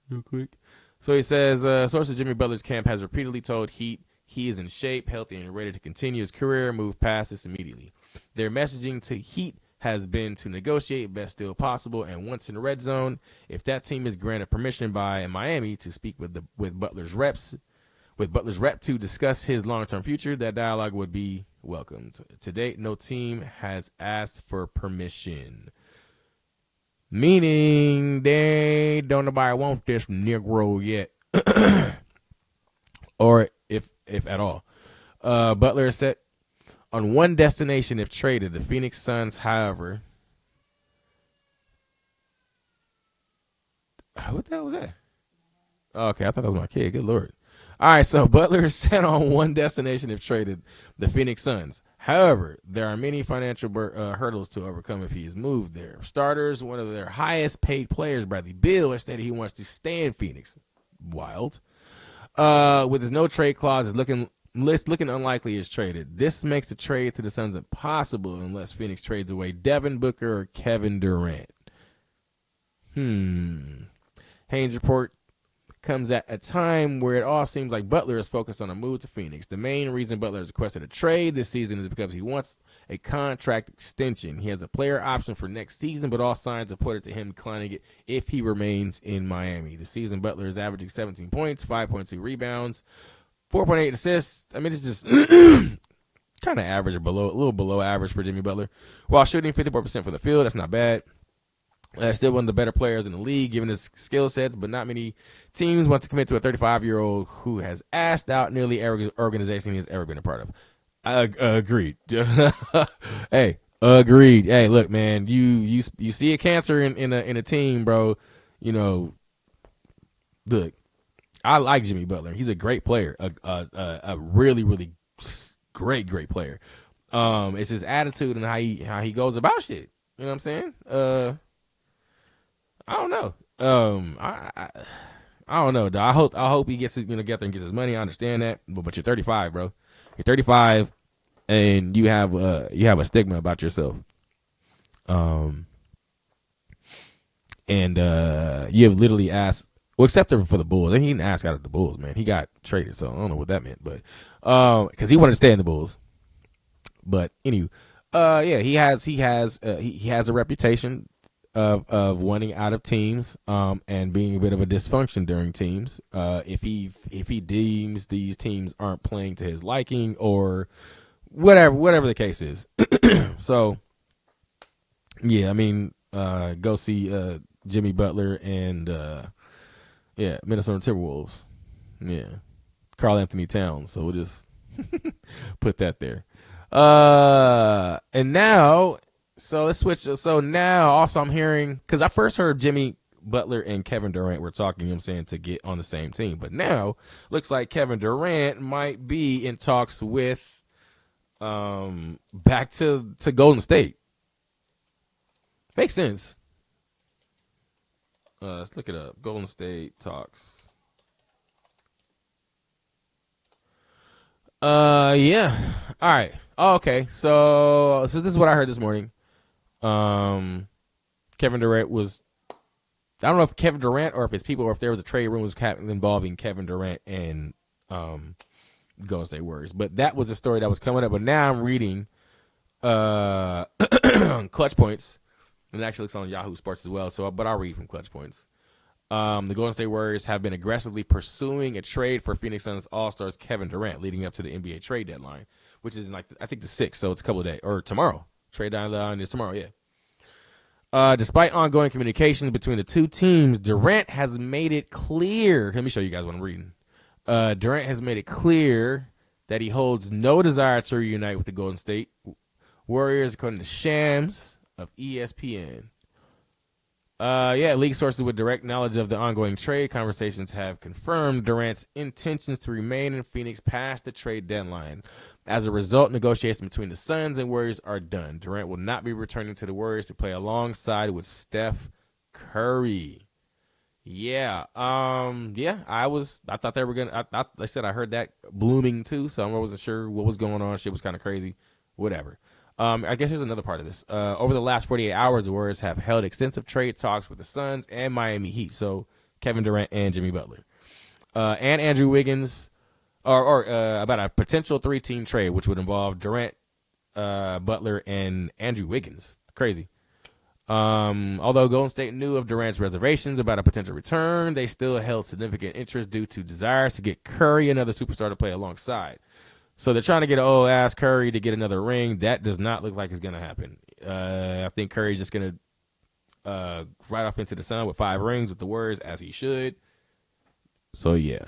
real quick. So he says, source of Jimmy Butler's camp has repeatedly told Heat he is in shape, healthy, and ready to continue his career, move past this immediately. Their messaging to Heat has been to negotiate best still possible, and once in the red zone, if that team is granted permission by Miami to speak with Butler's rep to discuss his long-term future, that dialogue would be welcomed. To date, no team has asked for permission. Meaning they don't nobody want this Negro yet. Or if at all. Butler is set on one destination if traded. The Phoenix Suns, however. What the hell was that? Okay, I thought that was my kid. Good Lord. All right, so Butler is set on one destination if traded, the Phoenix Suns. However, there are many financial hurdles to overcome if he is moved there. Starters, one of their highest paid players, Bradley Beal, has stated he wants to stay in Phoenix. Wild. With his no trade clause, it's looking unlikely is traded. This makes the trade to the Suns impossible unless Phoenix trades away Devin Booker or Kevin Durant. Haynes' report comes at a time where it all seems like Butler is focused on a move to Phoenix. The main reason Butler has requested a trade this season is because he wants a contract extension. He has a player option for next season, but all signs have pointed to him declining it if he remains in Miami. This season, Butler is averaging 17 points, 5.2 rebounds, 4.8 assists. I mean, it's just kind of average or a little below average for Jimmy Butler. While shooting 54% from the field, that's not bad. Still one of the better players in the league, given his skill sets, but not many teams want to commit to a 35-year-old who has asked out nearly every organization he has ever been a part of. Agreed. Hey, agreed. Hey, look, man, you see a cancer in a team, bro. Look, I like Jimmy Butler. He's a great player, a really, really great player. It's his attitude and how he goes about shit. You know what I'm saying? I don't know. I don't know, dog. I hope he gets his get there and gets his money. I understand that, but you're 35, bro. You're 35, and you have a stigma about yourself. And you have literally asked, well, except for the Bulls. He didn't ask out of the Bulls, man. He got traded, so I don't know what that meant, but because he wanted to stay in the Bulls. But anyway, yeah, he has a reputation of wanting out of teams and being a bit of a dysfunction during teams. If he deems these teams aren't playing to his liking or whatever the case is. So yeah, I mean, go see Jimmy Butler and Minnesota Timberwolves. Yeah, Karl Anthony Towns. So we'll just put that there. And now. So let's switch. So now also I'm hearing, because I first heard Jimmy Butler and Kevin Durant were talking, you know what I'm saying, to get on the same team. But now looks like Kevin Durant might be in talks with back to Golden State. Makes sense. Let's look it up. Golden State talks. Yeah. All right. Oh, okay. So this is what I heard this morning. Kevin Durant was, I don't know if Kevin Durant or if it's people or if there was a trade rumors involving Kevin Durant and Golden State Warriors, but that was a story that was coming up. But now I'm reading Clutch Points, and it actually looks on Yahoo Sports as well. So, but I'll read from Clutch Points. The Golden State Warriors have been aggressively pursuing a trade for Phoenix Suns All-Stars Kevin Durant leading up to the NBA trade deadline, which is I think the 6th, so it's a couple of days, or tomorrow. Trade deadline is tomorrow, yeah. Despite ongoing communications between the two teams, Durant has made it clear. Let me show you guys what I'm reading. Durant has made it clear that he holds no desire to reunite with the Golden State Warriors, according to Shams of ESPN. League sources with direct knowledge of the ongoing trade conversations have confirmed Durant's intentions to remain in Phoenix past the trade deadline. As a result, negotiations between the Suns and Warriors are done. Durant will not be returning to the Warriors to play alongside with Steph Curry. I thought they were gonna. They said I heard that blooming too, so I wasn't sure what was going on. Shit was kind of crazy. Whatever. I guess here's another part of this. Over the last 48 hours, the Warriors have held extensive trade talks with the Suns and Miami Heat. So Kevin Durant and Jimmy Butler, and Andrew Wiggins, or about a potential 3-team trade, which would involve Durant, Butler, and Andrew Wiggins. Crazy. Although Golden State knew of Durant's reservations about a potential return, they still held significant interest due to desires to get Curry, another superstar, to play alongside. So they're trying to get an old-ass Curry to get another ring. That does not look like it's going to happen. I think Curry's just going to ride off into the sun with 5 rings with the Warriors, as he should. So, yeah.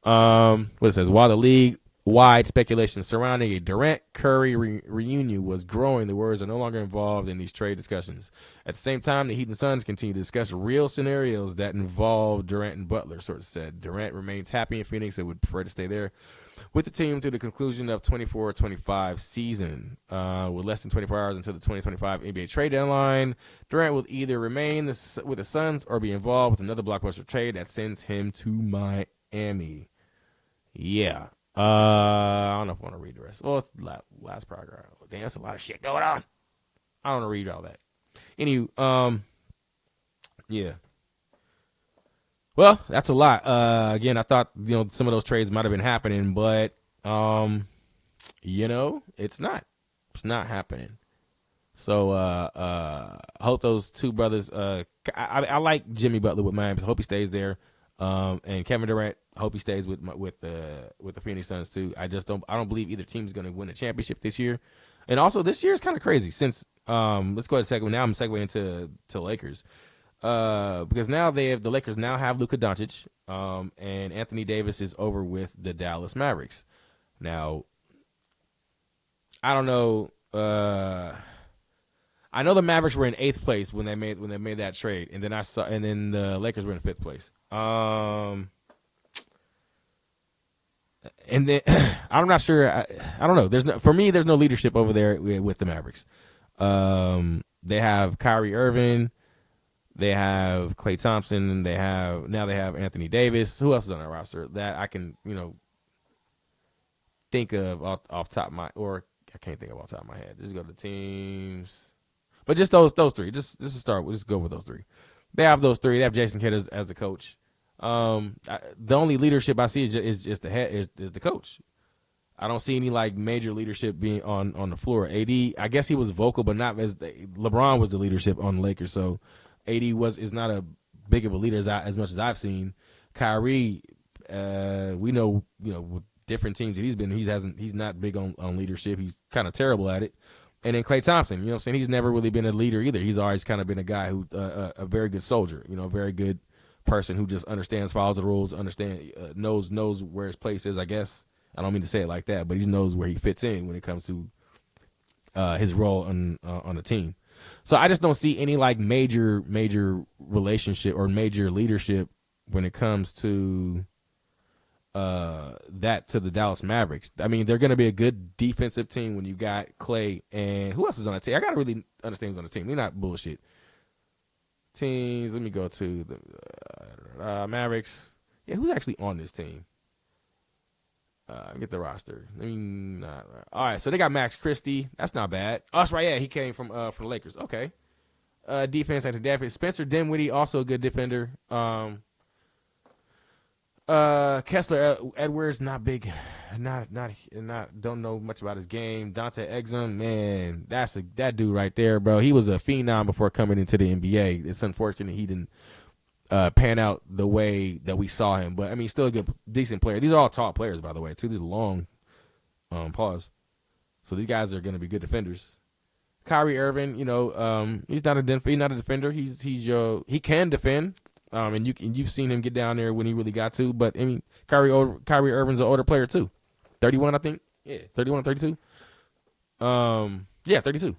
What it says, while the league-wide speculation surrounding a Durant-Curry reunion was growing, the Warriors are no longer involved in these trade discussions. At the same time, the Heat and Suns continue to discuss real scenarios that involve Durant and Butler, sort of said. Durant remains happy in Phoenix and would prefer to stay there with the team to the conclusion of 24-25 season. With less than 24 hours until the 2025 NBA trade deadline, Durant will either remain with the Suns or be involved with another blockbuster trade that sends him to Miami. Yeah. I don't know if I want to read the rest. Well, it's the last paragraph. Damn, that's a lot of shit going on. I don't want to read all that. Anywho, yeah. Well, that's a lot. Again, I thought, some of those trades might have been happening, but, it's not. It's not happening. So, I hope those two brothers, I like Jimmy Butler with Miami. I hope he stays there. And Kevin Durant, I hope he stays with the Phoenix Suns too. I don't believe either team is going to win a championship this year. And also, this year is kind of crazy since, let's go ahead and segue. Now I'm segueing into Lakers. Because now the Lakers now have Luka Doncic, and Anthony Davis is over with the Dallas Mavericks. Now, I don't know. I know the Mavericks were in 8th place when they made that trade, and then the Lakers were in 5th place. And then I'm not sure. I don't know. For me, there's no leadership over there with the Mavericks. They have Kyrie Irving. They have Klay Thompson, and they have Anthony Davis. Who else is on that roster that I can, think of off top of my, or I can't think of off the top of my head. Just go to the teams, but just those 3. Just to start, we'll just go with those 3. They have those 3. They have Jason Kidd as the coach. The only leadership I see is just the head is the coach. I don't see any major leadership being on the floor. AD, I guess he was vocal, but not as LeBron was the leadership on the Lakers. So AD is not a big of a leader as much as I've seen. Kyrie, we know with different teams that he's been, he's not big on leadership. He's kind of terrible at it. And then Klay Thompson, what I'm saying, he's never really been a leader either. He's always kind of been a guy who a very good soldier, a very good person who just understands, follows the rules, knows where his place is. I guess I don't mean to say it like that, but he knows where he fits in when it comes to his role on the team. So I just don't see any major relationship or major leadership when it comes to that to the Dallas Mavericks. I mean, they're going to be a good defensive team when you got Klay and who else is on the team? I got to really understand who's on the team. We're not bullshit. Teams, let me go to the Mavericks. Yeah, who's actually on this team? Get the roster. All right, so they got Max Christie. That's not bad. Oh, that's right. Yeah, he came from the Lakers. Okay. Defense at the defense. Spencer Dinwiddie, also a good defender. Kessler Edwards, not big, not don't know much about his game. Dante Exum, man, that dude right there, bro. He was a phenom before coming into the NBA. It's unfortunate he didn't pan out the way that we saw him, but I mean, still a good, decent player. These are all tall players, by the way, too. These are long pause. So these guys are going to be good defenders. Kyrie Irving, he's not a defender. He can defend. And you've seen him get down there when he really got to. But I mean, Kyrie Irving's an older player too, 31, I think. Yeah, 31 or 32. Yeah, 32.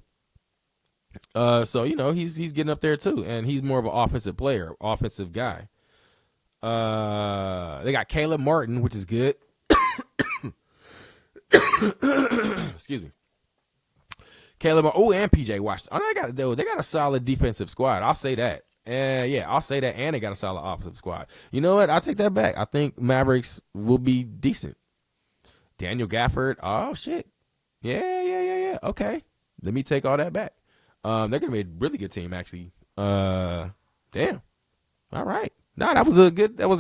So he's getting up there too, and he's more of an offensive player, offensive guy. They got Caleb Martin, which is good. Excuse me. Caleb. Oh, and PJ Washington. Oh, they got a solid defensive squad. I'll say that. I'll say that. And they got a solid offensive squad. You know what? I'll take that back. I think Mavericks will be decent. Daniel Gafford. Oh shit. Yeah. Okay. Let me take all that back. They're gonna be a really good team, actually. Damn. All right. No, that was a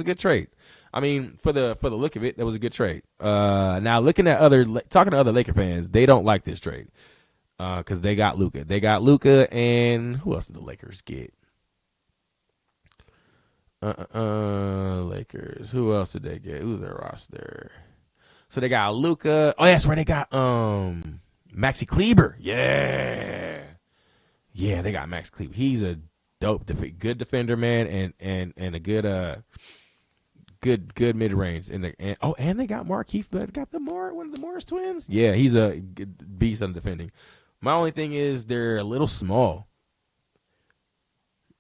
good trade. I mean, for the look of it, that was a good trade. Now talking to other Laker fans, they don't like this trade. Because they got Luka. And who else did the Lakers get? Lakers. Who else did they get? Who's their roster? So they got Luka. Oh, that's where they got Maxi Kleber. Yeah, they got Max Kleber. He's a dope, good defender, man, and a good mid range. And they got Markieff, but got one of the Morris twins. Yeah, he's a good beast on defending. My only thing is they're a little small.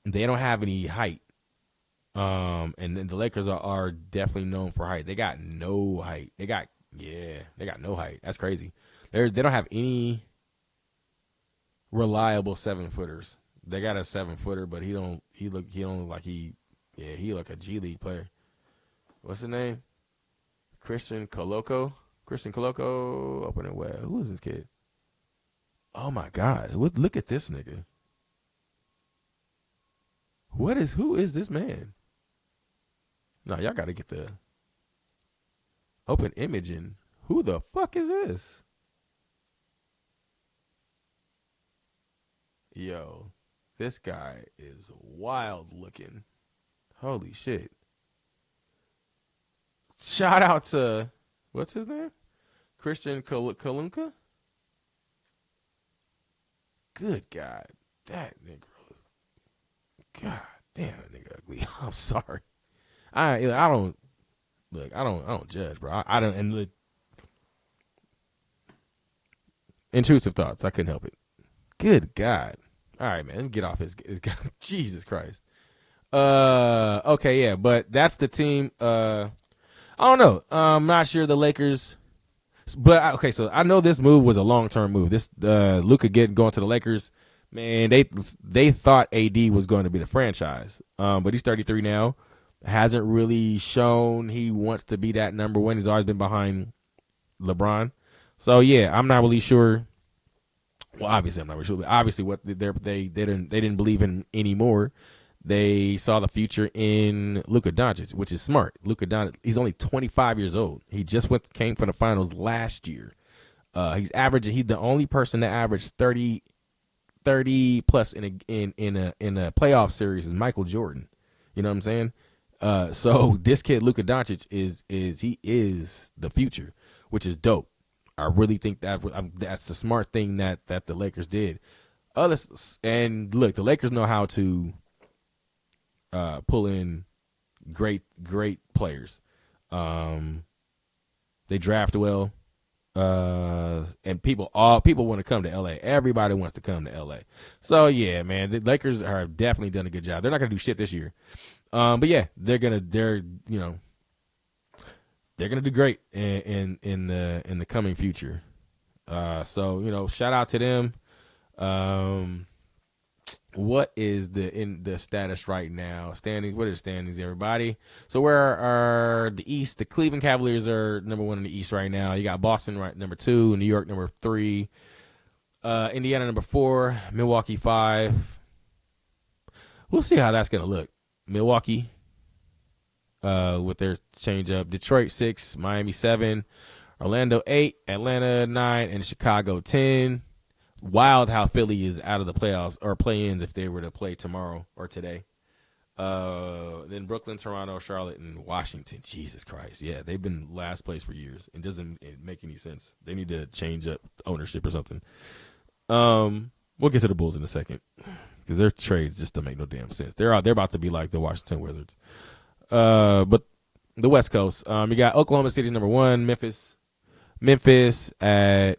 They don't have any height. And then the Lakers are definitely known for height. They got no height. They got no height. That's crazy. They don't have any reliable 7-footers. They got a 7-footer, but he don't look like he like a G League player. What's his name? Christian Coloco, open and well. Who is this kid? Oh my God! Look at this nigga. Who is this man? No, y'all got to get the open imaging. Who the fuck is this? Yo, this guy is wild looking. Holy shit. Shout out to, what's his name? Christian Kalunka? Good God. That nigga. God damn, that nigga ugly. I'm sorry. I don't judge, bro. I don't, and intrusive thoughts. I couldn't help it. Good God. All right, man. Let me get off his Jesus Christ. Okay, yeah, but that's the team. I don't know. I'm not sure the Lakers, but okay. So I know this move was a long-term move. This Luka going to the Lakers. Man, they thought AD was going to be the franchise, but he's 33 now. Hasn't really shown he wants to be that number one. He's always been behind LeBron. So yeah, I'm not really sure. Well, obviously I'm not really sure. But obviously, what they didn't believe in anymore. They saw the future in Luka Doncic, which is smart. Luka Doncic, he's only 25 years old. He just came from the finals last year. He's the only person that averaged 30 plus in a playoff series is Michael Jordan. You know what I'm saying? So this kid Luka Doncic is the future, which is dope. I really think that's the smart thing that the Lakers did. And look, the Lakers know how to pull in great players. They draft well. And people want to come to LA. Everybody wants to come to LA. So yeah, man, the Lakers have definitely done a good job. They're not gonna do shit this year. But yeah, they're gonna do great in the coming future. So shout out to them. What is the status right now? Standings. What are the standings, everybody? So where are the East? The Cleveland Cavaliers are number 1 in the East right now. You got Boston right number 2, New York number 3, Indiana number 4, Milwaukee 5. We'll see how that's gonna look. Milwaukee, with their change up. Detroit 6, Miami 7, Orlando 8, Atlanta 9, and Chicago 10. Wild how Philly is out of the playoffs or play-ins if they were to play tomorrow or today. Then Brooklyn, Toronto, Charlotte, and Washington. Jesus Christ. Yeah, they've been last place for years. It doesn't make any sense. They need to change up ownership or something. We'll get to the Bulls in a second because their trades just don't make no damn sense. They're about to be like the Washington Wizards. But the West Coast, you got Oklahoma City number 1, Memphis at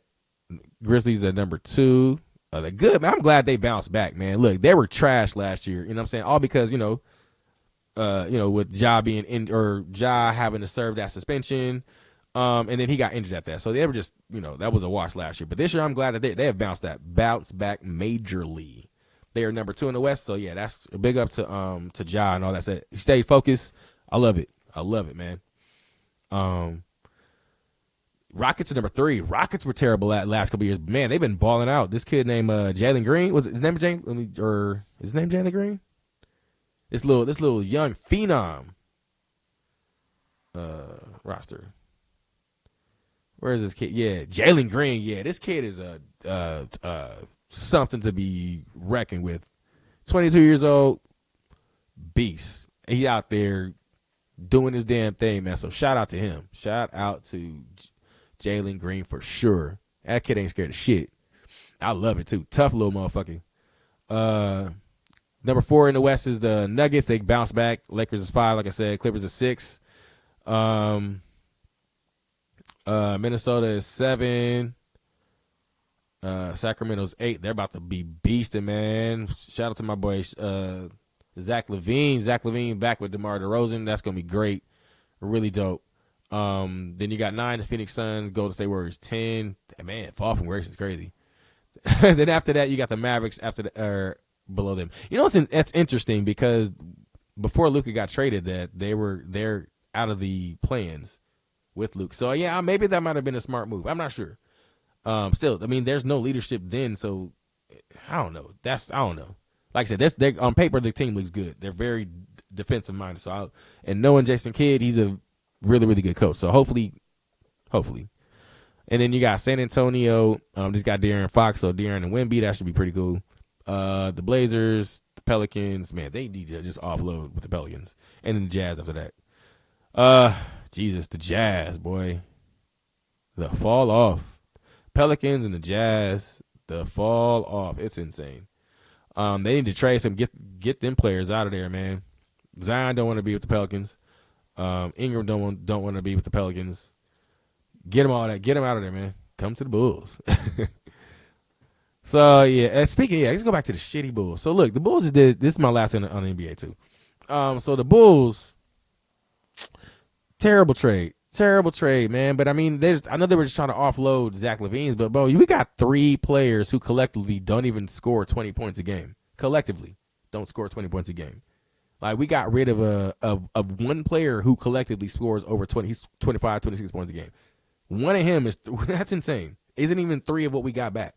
Grizzlies at number 2. They're good, man. I'm glad they bounced back, man. Look, they were trash last year. You know what I'm saying? All because with Ja being in or Ja having to serve that suspension. And then he got injured at that. So they were just, that was a wash last year. But this year I'm glad that they have bounced back majorly. They are number 2 in the West. So yeah, that's a big up to Ja and all that. He stayed focused. I love it. I love it, man. Rockets are number 3. Rockets were terrible at last couple years. Man, they've been balling out. This kid named Jalen Green. Was his name Jalen Green? This little young phenom roster. Where is this kid? Yeah, Jalen Green. Yeah, this kid is something to be reckoned with. 22 years old, beast. He out there doing his damn thing, man. So shout out to him. Shout out to Jalen Green for sure. That kid ain't scared of shit. I love it too. Tough little motherfucker. Number 4 in the West is the Nuggets. They bounce back. Lakers is 5, like I said. Clippers is 6. Minnesota is 7. Sacramento's 8. They're about to be beasting, man. Shout out to my boy Zach LaVine. Zach LaVine back with DeMar DeRozan. That's gonna be great. Really dope. Then you got 9, the Phoenix Suns. Golden State Warriors 10. Man, fall from grace is crazy. Then after that, you got the Mavericks below them. That's interesting because before Luka got traded, that they're out of the plans with Luke. So yeah, maybe that might have been a smart move. I'm not sure. Still, I mean, there's no leadership then, so I don't know. I don't know. Like I said, on paper the team looks good. They're very defensive minded. So and knowing Jason Kidd, he's a really, really good coach. So hopefully. And then you got San Antonio. Just got De'Aaron Fox, so De'Aaron and Wemby. That should be pretty cool. The Blazers, the Pelicans, man, they need to just offload with the Pelicans. And then the Jazz after that. Jesus, the Jazz, boy. The fall off. Pelicans and the Jazz, the fall off. It's insane. They need to trade some, get them players out of there, man. Zion don't want to be with the Pelicans. Ingram don't want to be with the Pelicans. Get them all that. Get them out of there, man. Come to the Bulls. So yeah, let's go back to the shitty Bulls. So look, the Bulls just did. This is my last on the NBA too. So the Bulls, terrible trade, man. But I mean, I know they were just trying to offload Zach LaVine's, but bro, we got 3 players who collectively don't even score 20 points a game. Collectively, don't score 20 points a game. Like we got rid of one player who collectively scores over 20. He's 25, 26 points a game. One of him is that's insane. Isn't even 3 of what we got back.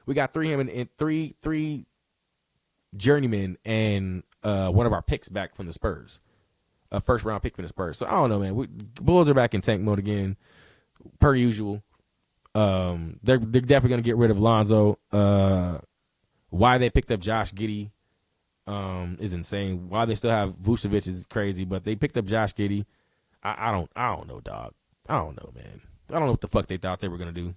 We got 3 him and three journeymen and one of our picks back from the Spurs, a first round pick from the Spurs. So I don't know, man. Bulls are back in tank mode again, per usual. They're definitely gonna get rid of Lonzo. Why they picked up Josh Giddey is insane. Why they still have Vucevic is crazy, but they picked up Josh Giddey. I don't know, dog. I don't know, man. I don't know what the fuck they thought they were gonna do.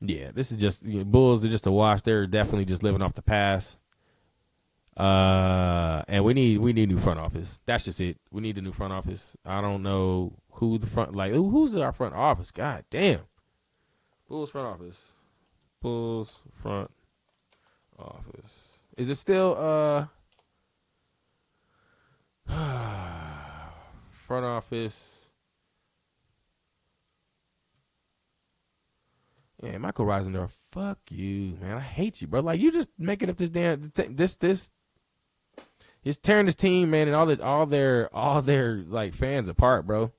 Yeah, this is just Bulls are just a wash. They're definitely just living off the past. And we need new front office. That's just it. We need a new front office. I don't know who the who's our front office. God damn. Bulls front office. Bulls front office. Is it still front office? Yeah, Michael Risendorf, fuck you, man. I hate you, bro. Like you just making up this damn he's tearing this team, man, and all their like fans apart, bro.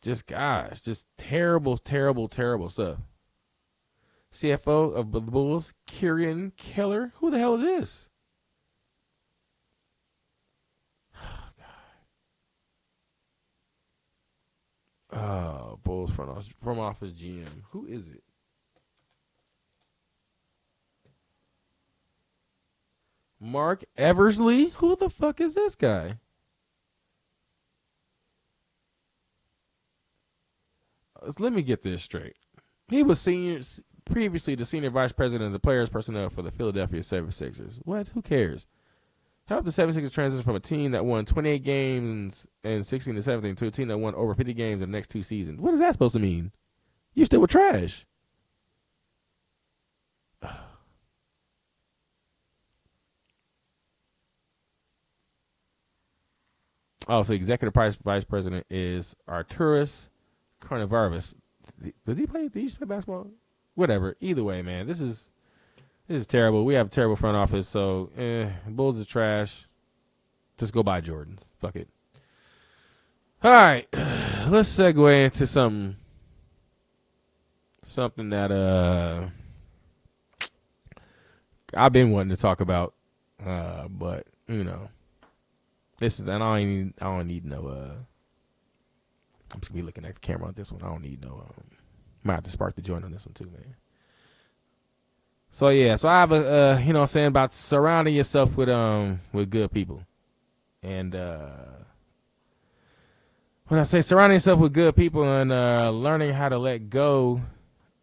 Just gosh, just terrible stuff. CFO of the Bulls, Kieran Keller. Who the hell is this? Oh, Bulls front office GM. Who is it? Mark Eversley? Who the fuck is this guy? Let me get this straight. He was previously the senior vice president of the players personnel for the Philadelphia 76ers. What? Who cares? Helped the 76ers transition from a team that won 28 games and 16 to 17 to a team that won over 50 games in the next 2 seasons. What is that supposed to mean? You still were trash. Oh, so executive vice president is Arturas Carnivarvis. Did he used to play basketball? Whatever. Either way, man, this is terrible. We have a terrible front office, so Bulls is trash. Just go buy Jordans. Fuck it. All right, let's segue into something that I've been wanting to talk about, but you know, this is, and I don't need no. I'm just gonna be looking at the camera on this one. I don't need no. Might have to spark the joint on this one too, man. So yeah, so I have a you know what I'm saying, about surrounding yourself with good people. And when I say surrounding yourself with good people and learning how to let go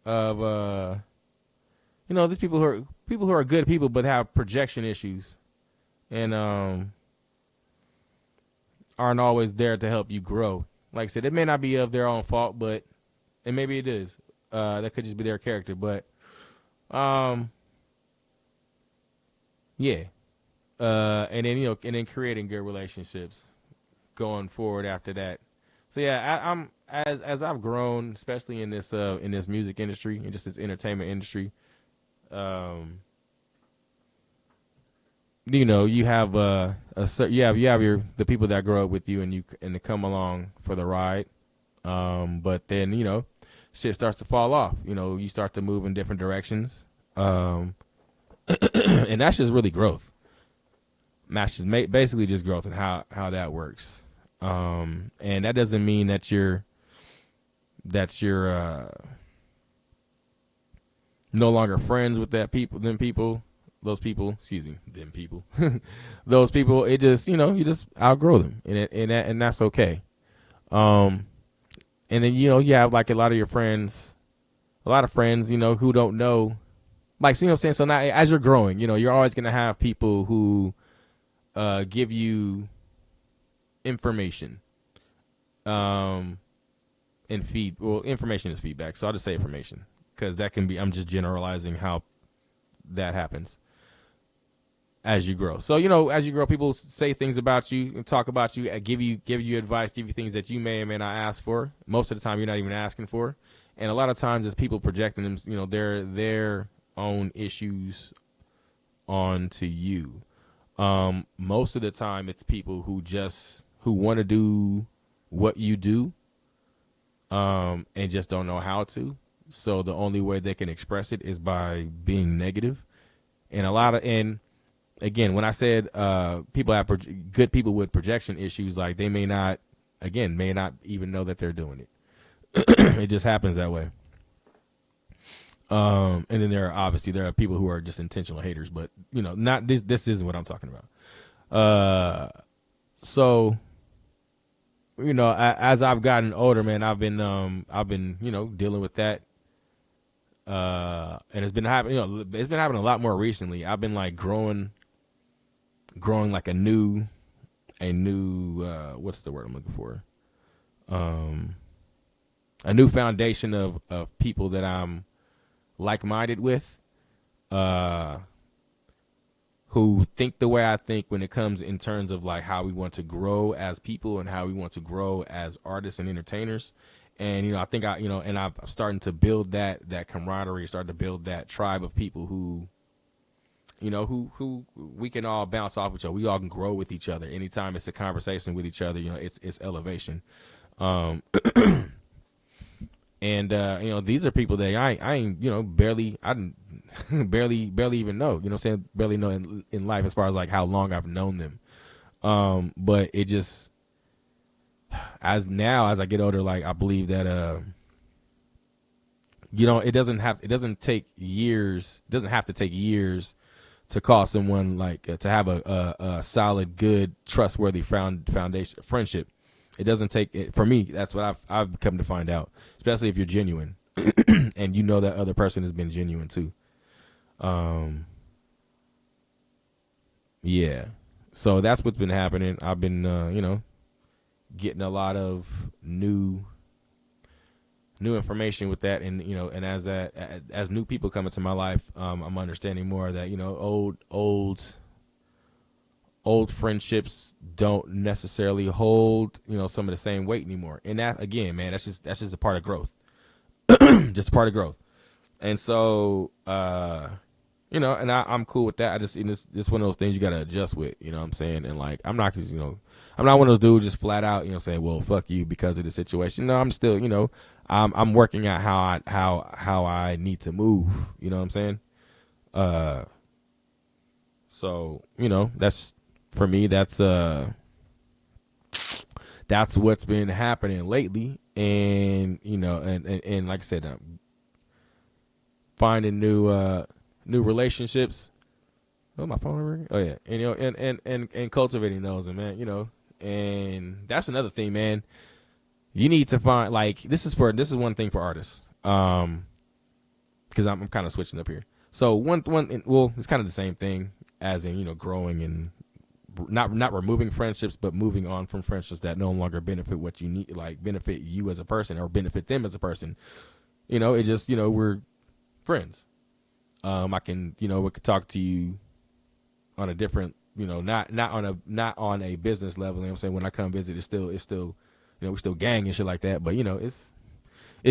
of you know, these people who are good people but have projection issues and aren't always there to help you grow. Like I said, it may not be of their own fault, but and maybe it is. That could just be their character, but yeah. And then, you know, and then creating good relationships going forward after that. So yeah, I'm as I've grown, especially in this music industry and just this entertainment industry. You know, you have you have the people that grow up with you and they come along for the ride. But then, you know, shit starts to fall off. You know, you start to move in different directions. And that's just really growth. That's just basically just growth and how that works. And that doesn't mean that you're no longer friends with those people. Those people, it just, you know, you just outgrow them and that's okay. And then, you know, you have like a lot of friends, you know, who don't know, like, so, you know what I'm saying? So now as you're growing, you know, you're always going to have people who give you information. And information is feedback. So I'll just say information because that can be, I'm just generalizing how that happens as you grow. So, you know, as you grow, people say things about you and talk about you, give you advice, give you things that you may or may not ask for. Most of the time you're not even asking for. And a lot of times it's people projecting them, you know, their own issues onto you. Most of the time it's people who want to do what you do, and just don't know how to. So the only way they can express it is by being negative. And again, when I said, people have good people with projection issues, like they may not even know that they're doing it. It just happens that way. And then there are people who are just intentional haters, but you know, not this isn't what I'm talking about. So, you know, as I've gotten older, man, I've been, you know, dealing with that. And it's been happening, you know, it's been happening a lot more recently. I've been like growing like a new, what's the word I'm looking for? A new foundation of people that I'm like-minded with, who think the way I think when it comes in terms of like how we want to grow as people and how we want to grow as artists and entertainers. And, you know, I think and I'm starting to build that camaraderie, starting to build that tribe of people who, you know, who we can all bounce off each other. We all can grow with each other. Anytime it's a conversation with each other, you know, it's elevation. And, you know, these are people that I ain't, you know, barely even know, you know what I'm saying? Barely know in life as far as like how long I've known them. But it just, as I get older, like I believe that, you know, it doesn't have to take years to call someone like to have a solid, good, trustworthy foundation friendship. It doesn't take it for me. That's what I've come to find out, especially if you're genuine. and you know that other person has been genuine too. Yeah. So that's what's been happening. I've been, getting a lot of new information with that, and and as new people come into my life, I'm understanding more that old friendships don't necessarily hold some of the same weight anymore. And that, again, man, that's just a part of growth. Just a part of growth. And so and I'm cool with that. I just this one of those things you gotta adjust with, you know what I'm saying? And like I'm not I'm not one of those dudes just flat out, saying, well, fuck you because of the situation. No, I'm still, I'm working out how I need to move, you know what I'm saying? So, that's, for me, that's what's been happening lately. And, and like I said, finding new relationships. Oh, my phone ringing. Oh yeah. And cultivating those, and man, and that's another thing, man. You need to find, like, this is one thing for artists. Because I'm kind of switching up here. So it's kind of the same thing as in, growing and not removing friendships, but moving on from friendships that no longer benefit what you need, like benefit you as a person or benefit them as a person. It just, we're friends. I can, we could talk to you on a different, not on a business level. You know what I'm saying? When I come visit, it's still, we're still gang and shit like that. But it's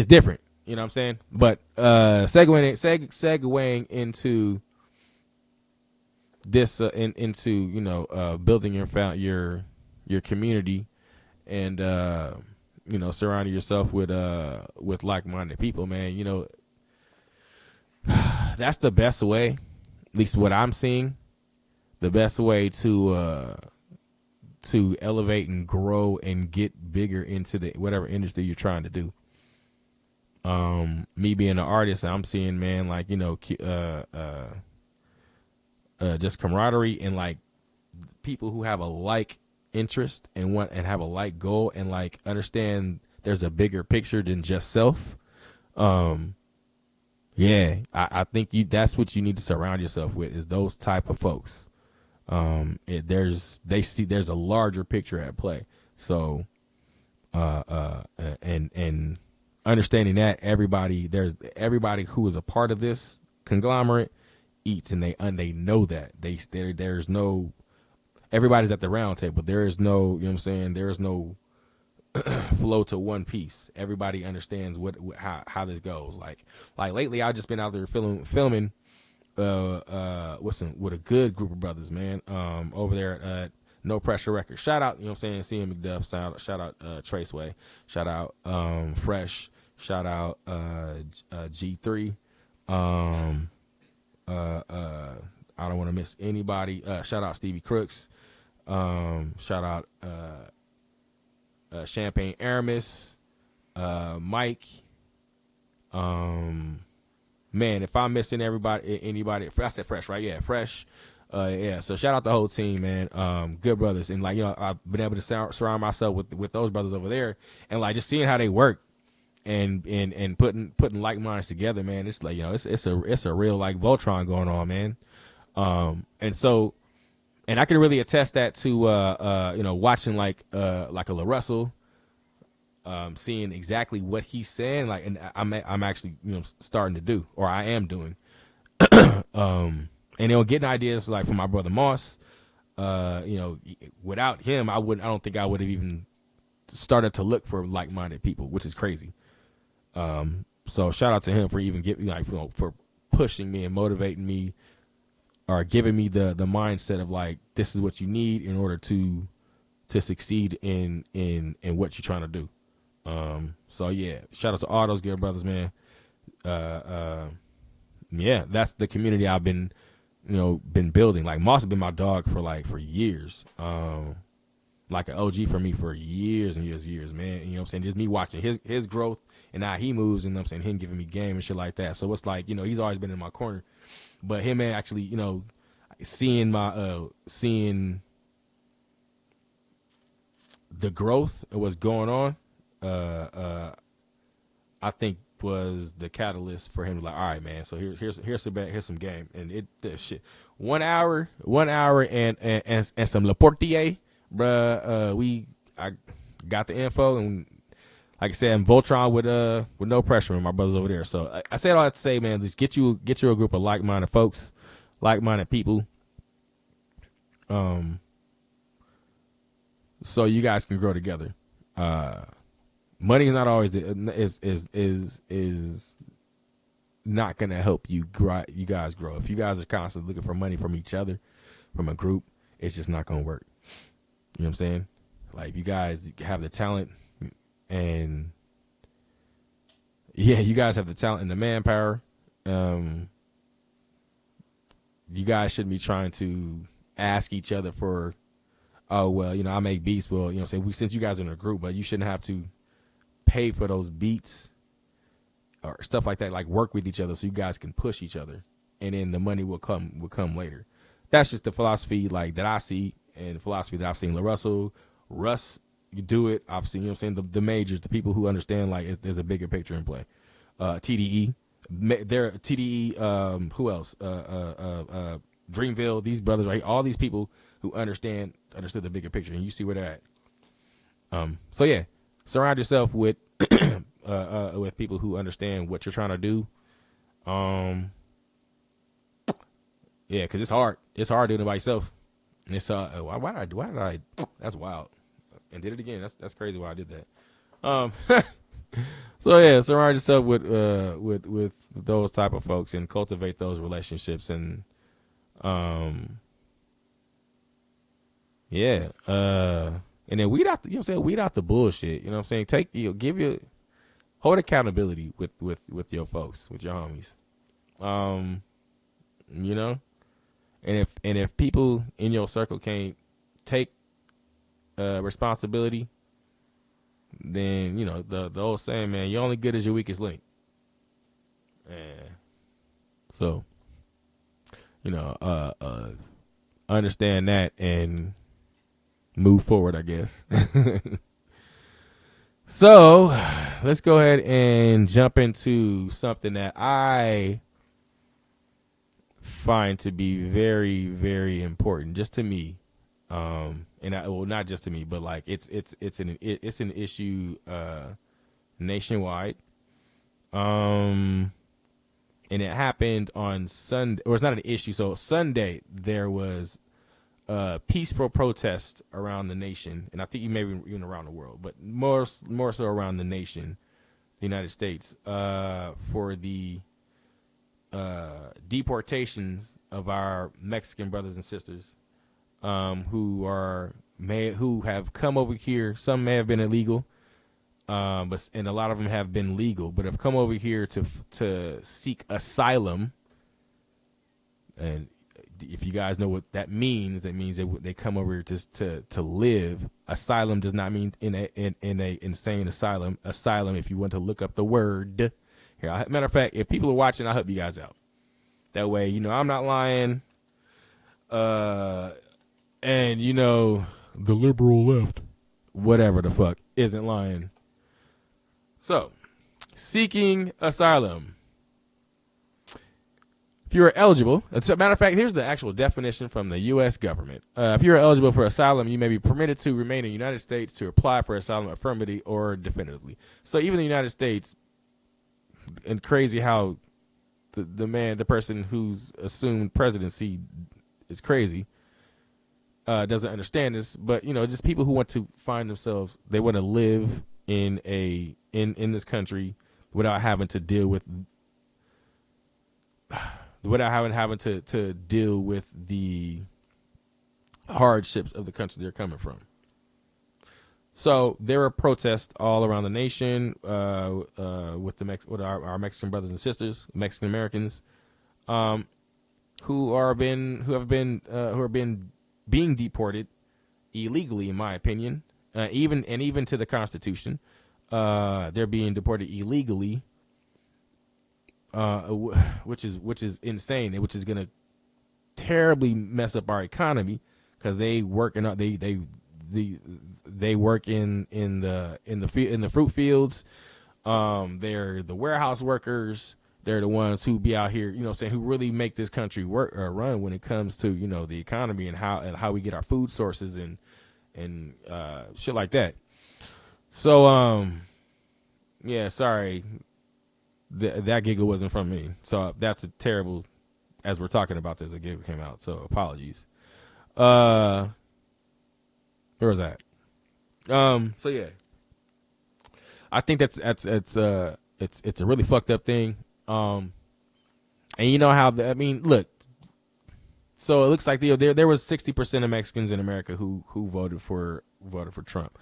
different. You know what I'm saying? But segueing into this, into building your community, and surrounding yourself with like-minded people, man. That's the best way, at least what I'm seeing, the best way to elevate and grow and get bigger into the whatever industry you're trying to do. Me being an artist, I'm seeing, man, like, just camaraderie and like people who have a like interest and have a like goal and like understand there's a bigger picture than just self. Yeah, I think that's what you need to surround yourself with, is those type of folks. There's a larger picture at play. So, and understanding that everybody who is a part of this conglomerate eats, and they know that there's no, everybody's at the round table. There is no, you know what I'm saying? There is no flow to one piece. Everybody understands how this goes. Like lately, I've just been out there filming with a good group of brothers, man. Over there at No Pressure Records. Shout out, you know what I'm saying, CM McDuff. Shout out Traceway. Shout out Fresh. Shout out G3. I don't want to miss anybody. Shout out Stevie Crooks. Shout out Champagne Aramis, Mike. Man, if I'm missing anybody, I said Fresh, right? Yeah, Fresh. Yeah. So shout out the whole team, man. Good brothers, and like, I've been able to surround myself with those brothers over there, and like just seeing how they work, and putting like minds together, man. It's like, it's a real like Voltron going on, man. And so. And I can really attest that to watching like a La Russell, seeing exactly what he's saying, like, and I'm actually starting to do, or I am doing, and getting ideas like from my brother Moss. Without him, I don't think I would have even started to look for like-minded people, which is crazy. So shout out to him for even for pushing me and motivating me, or giving me the mindset of like, this is what you need in order to succeed in what you're trying to do. So yeah, shout out to all those good brothers, man. Yeah, that's the community I've been building. Like, Moss has been my dog for years. Like an OG for me for years and years, man. You know what I'm saying? Just me watching his growth and how he moves, and I'm saying, him giving me game and shit like that. So it's like, he's always been in my corner. But him, man, actually, seeing the growth of what's going on, I think was the catalyst for him to like, all right, man. So here's some game, and shit. 1 hour and some Laportier, bruh. I got the info, and like I said, and Voltron with no pressure, and my brothers over there. So I said all that to say, man, just get you a group of like-minded folks, like-minded people, so you guys can grow together. Money is not always is not gonna help you guys grow. If you guys are constantly looking for money from each other, from a group, it's just not gonna work. You know what I'm saying? Like, you guys have the talent, and yeah, you guys have the talent and the manpower. You guys shouldn't be trying to ask each other for, oh, well, you know, I make beats. Well, you know what I'm saying? Since you guys are in a group, but you shouldn't have to pay for those beats or stuff like that. Like, work with each other so you guys can push each other, and then the money will come later. That's just the philosophy like that I see, and the philosophy that I've seen. Russ, you do it. I've seen, you know what I'm saying, the majors, the people who understand like there's a bigger picture in play. TDE, who else? Dreamville, these brothers, right? All these people who understood the bigger picture, and you see where they're at. So yeah, surround yourself with people who understand what you're trying to do. Yeah, because it's hard. It's hard doing it by yourself. It's why did I? That's wild. And did it again. That's crazy why I did that. So yeah, surround yourself with those type of folks and cultivate those relationships, and yeah, and then weed out the bullshit. You know what I'm saying? Hold accountability with your folks, with your homies. You know, and if people in your circle can't take responsibility, then, you know, the old saying, man, you're only good as your weakest link. And so, you know, understand that and move forward, I guess. So let's go ahead and jump into something that I find to be very, very important, just to me. Not just to me, but like it's an issue nationwide. And it happened on Sunday, or it's not an issue. So Sunday there was peaceful protest around the nation, and I think maybe even around the world, but more so around the nation, the United States, for the deportations of our Mexican brothers and sisters. Who have come over here. Some may have been illegal, and a lot of them have been legal, but have come over here to seek asylum. And if you guys know what that means they come over here just to live. Asylum does not mean in a insane asylum. Asylum, if you want to look up the word here. Matter of fact, if people are watching, I'll help you guys out. That way, you know, I'm not lying. And, you know, the liberal left, whatever the fuck, isn't lying. So, seeking asylum. If you are eligible, as a matter of fact, here's the actual definition from the U.S. government. If you are eligible for asylum, you may be permitted to remain in the United States to apply for asylum affirmatively or definitively. So even the United States, and crazy how the person who's assumed presidency is crazy. Doesn't understand this, but you know, just people who want to find themselves, they want to live in this country without having to deal with to deal with the hardships of the country they're coming from. So there were protests all around the nation with our Mexican brothers and sisters, Mexican Americans, who are being deported illegally, in my opinion, even to the Constitution. They're being deported illegally, which is insane, and which is going to terribly mess up our economy, because they work in they work in the fruit fields, They're the warehouse workers. They're the ones who be out here, saying, who really make this country work or run when it comes to, the economy and how we get our food sources and shit like that. So, yeah, sorry. That giggle wasn't from me. So that's a terrible, as we're talking about this, a giggle came out. So apologies. Where was that? So yeah, I think it's a really fucked up thing. And you know how look. So it looks like there was 60% of Mexicans in America who voted for Trump.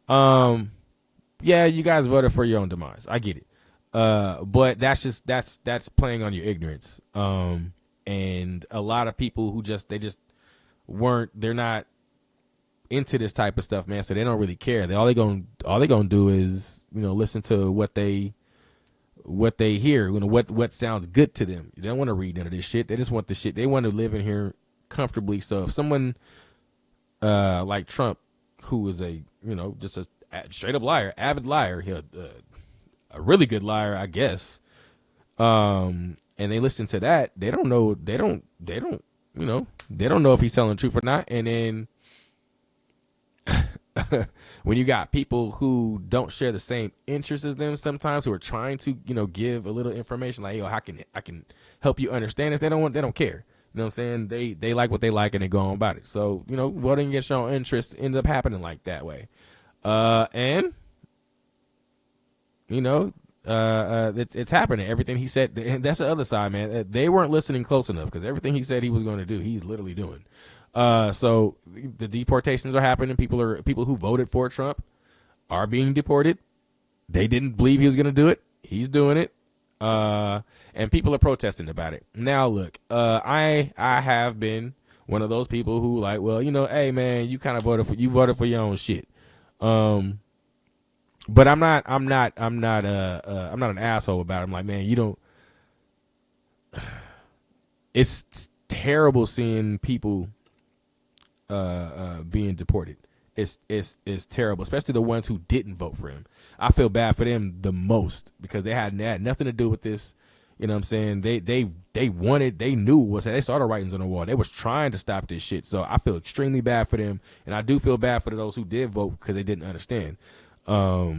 Yeah, you guys voted for your own demise. I get it. But that's playing on your ignorance. And a lot of people who they're not into this type of stuff, man. So they don't really care. All they gonna do is, listen to what they hear, what sounds good to them. They don't want to read none of this shit. They just want the shit. They want to live in here comfortably. So if someone, like Trump, who is just a straight up liar, avid liar, a really good liar, I guess. And they listen to that, they don't know if he's telling the truth or not. And then when you got people who don't share the same interests as them, sometimes who are trying to, give a little information like, yo, I can help you understand this. They don't care. You know what I'm saying? They like what they like and they go on about it. So, voting against your own interest ends up happening like that way. And it's happening. Everything he said, and that's the other side, man. They weren't listening close enough because everything he said he was going to do, he's literally doing. So the deportations are happening. People who voted for Trump are being deported. They didn't believe he was going to do it. He's doing it. And people are protesting about it. Now, look, I have been one of those people who like, well, hey man, you kind of voted for your own shit. But I'm not an asshole about it. I'm like, man, you don't. It's terrible seeing people being deported. It's terrible, especially the ones who didn't vote for him. I feel bad for them the most because they had nothing to do with this. You know what I'm saying? They knew they saw the writings on the wall. They was trying to stop this shit. So I feel extremely bad for them, and I do feel bad for those who did vote because they didn't understand. So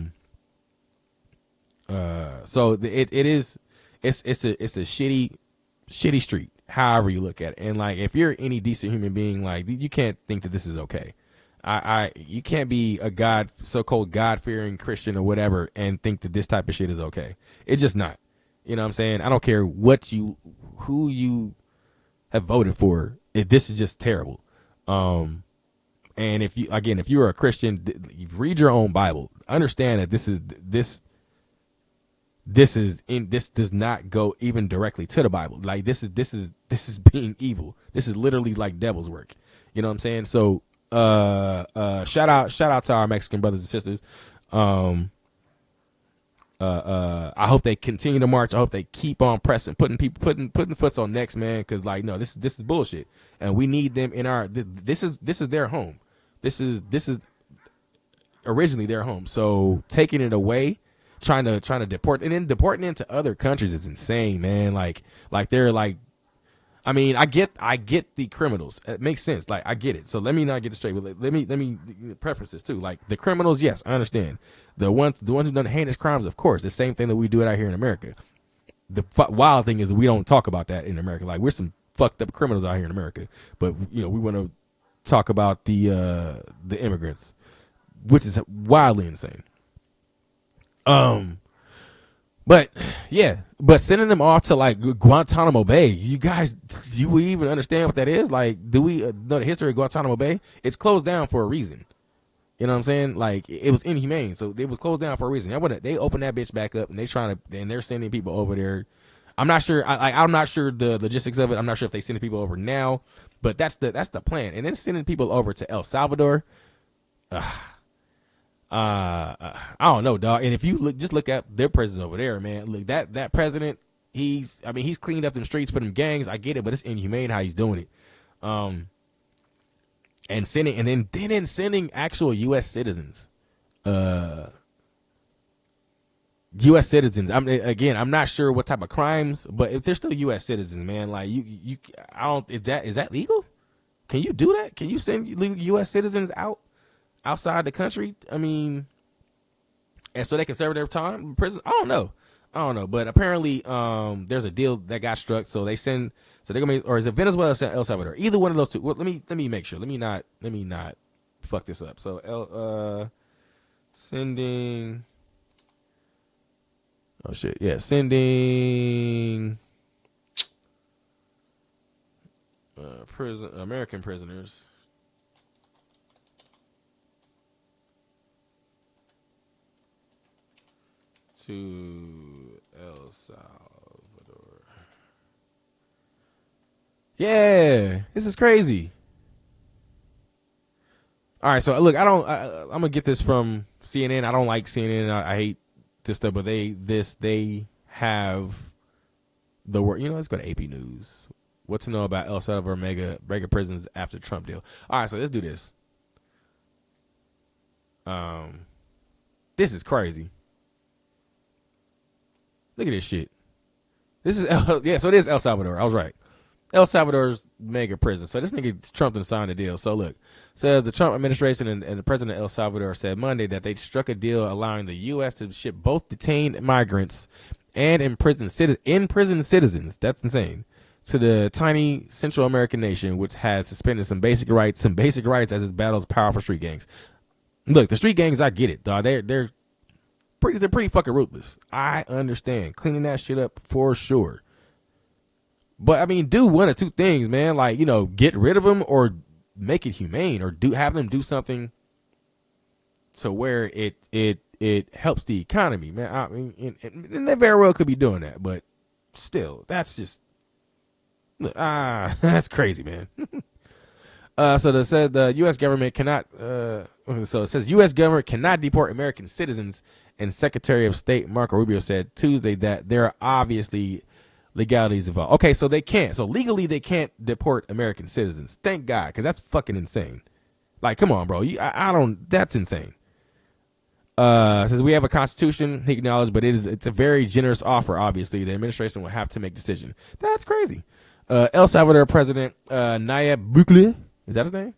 it's a shitty street, however you look at it. And like, if you're any decent human being, like, you can't think that this is okay. You can't be a so-called God-fearing Christian or whatever and think that this type of shit is okay. It's just not. You know what I'm saying? I don't care who you have voted for. This is just terrible. And if you're a Christian, read your own Bible. Understand that this does not go even directly to the Bible. Like, this is being evil. This is literally like devil's work. You know what I'm saying? So shout out to our Mexican brothers and sisters. I hope they continue to march. I hope they keep on pressing, putting foots on necks, man. Because like, no, this is bullshit, and we need them in our. This is their home. This is originally their home. So taking it away, trying to deport, and then deporting into other countries is insane, man. Like they're like. I mean, I get the criminals. It makes sense. Like, I get it. So let me not get it straight. But let me preface this too. Like, the criminals, yes, I understand. The ones who done heinous crimes, of course, the same thing that we do it out here in America. The wild thing is we don't talk about that in America. Like, we're some fucked up criminals out here in America, but we want to talk about the immigrants, which is wildly insane. But yeah, sending them all to like Guantanamo Bay, you guys, do we even understand what that is? Like, do we know the history of Guantanamo Bay? It's closed down for a reason. You know what I'm saying? Like, it was inhumane, so it was closed down for a reason. They opened that bitch back up, and they're sending people over there. I'm not sure. I'm not sure the logistics of it. I'm not sure if they send people over now, but that's the plan. And then sending people over to El Salvador. I don't know, dog. And if you look at their president over there, man, look, that president, he's cleaned up them streets for them gangs. I get it, but it's inhumane how he's doing it. And sending actual U.S. citizens, U.S. citizens. I'm not sure what type of crimes, but if they're still U.S. citizens, man, like I don't. Is that legal? Can you do that? Can you send U.S. citizens outside the country? I mean, and so they can serve their time in prison? I don't know. But apparently, there's a deal that got struck. So they're gonna or is it Venezuela or El Salvador? Either one of those two. Well, let me make sure. Let me not fuck this up. So sending. Oh shit! Yeah, sending American prisoners to El Salvador. Yeah, this is crazy. All right, so look, I'm gonna get this from CNN. I don't like CNN. I hate this stuff, but they have the word. Let's go to AP News. What to know about El Salvador mega prisons after Trump deal? All right, so let's do this. This is crazy. Look at this shit. This is so it is El Salvador. I was right. El Salvador's mega prison. So this nigga Trump done signed a deal. So look, the Trump administration and the president of El Salvador said Monday that they struck a deal allowing the U.S. to ship both detained migrants and imprisoned citizens. That's insane. To the tiny Central American nation, which has suspended some basic rights as it battles powerful street gangs. Look, the street gangs, I get it, dog. They're pretty fucking ruthless. I understand cleaning that shit up for sure. But I mean, do one of two things, man. Like, get rid of them or make it humane, or have them do something to where it helps the economy, man. I mean, and they very well could be doing that, but still, that's just that's crazy, man. So they said the U.S. government cannot. So it says U.S. government cannot deport American citizens, and Secretary of State Marco Rubio said Tuesday that there are obviously legalities involved. Okay, so they can't. So legally, they can't deport American citizens. Thank God, because that's fucking insane. Like, come on, bro. I don't. That's insane. Says we have a constitution, he acknowledged, but it's a very generous offer. Obviously, the administration will have to make a decision. That's crazy. El Salvador President Nayib Bukele, is that his name?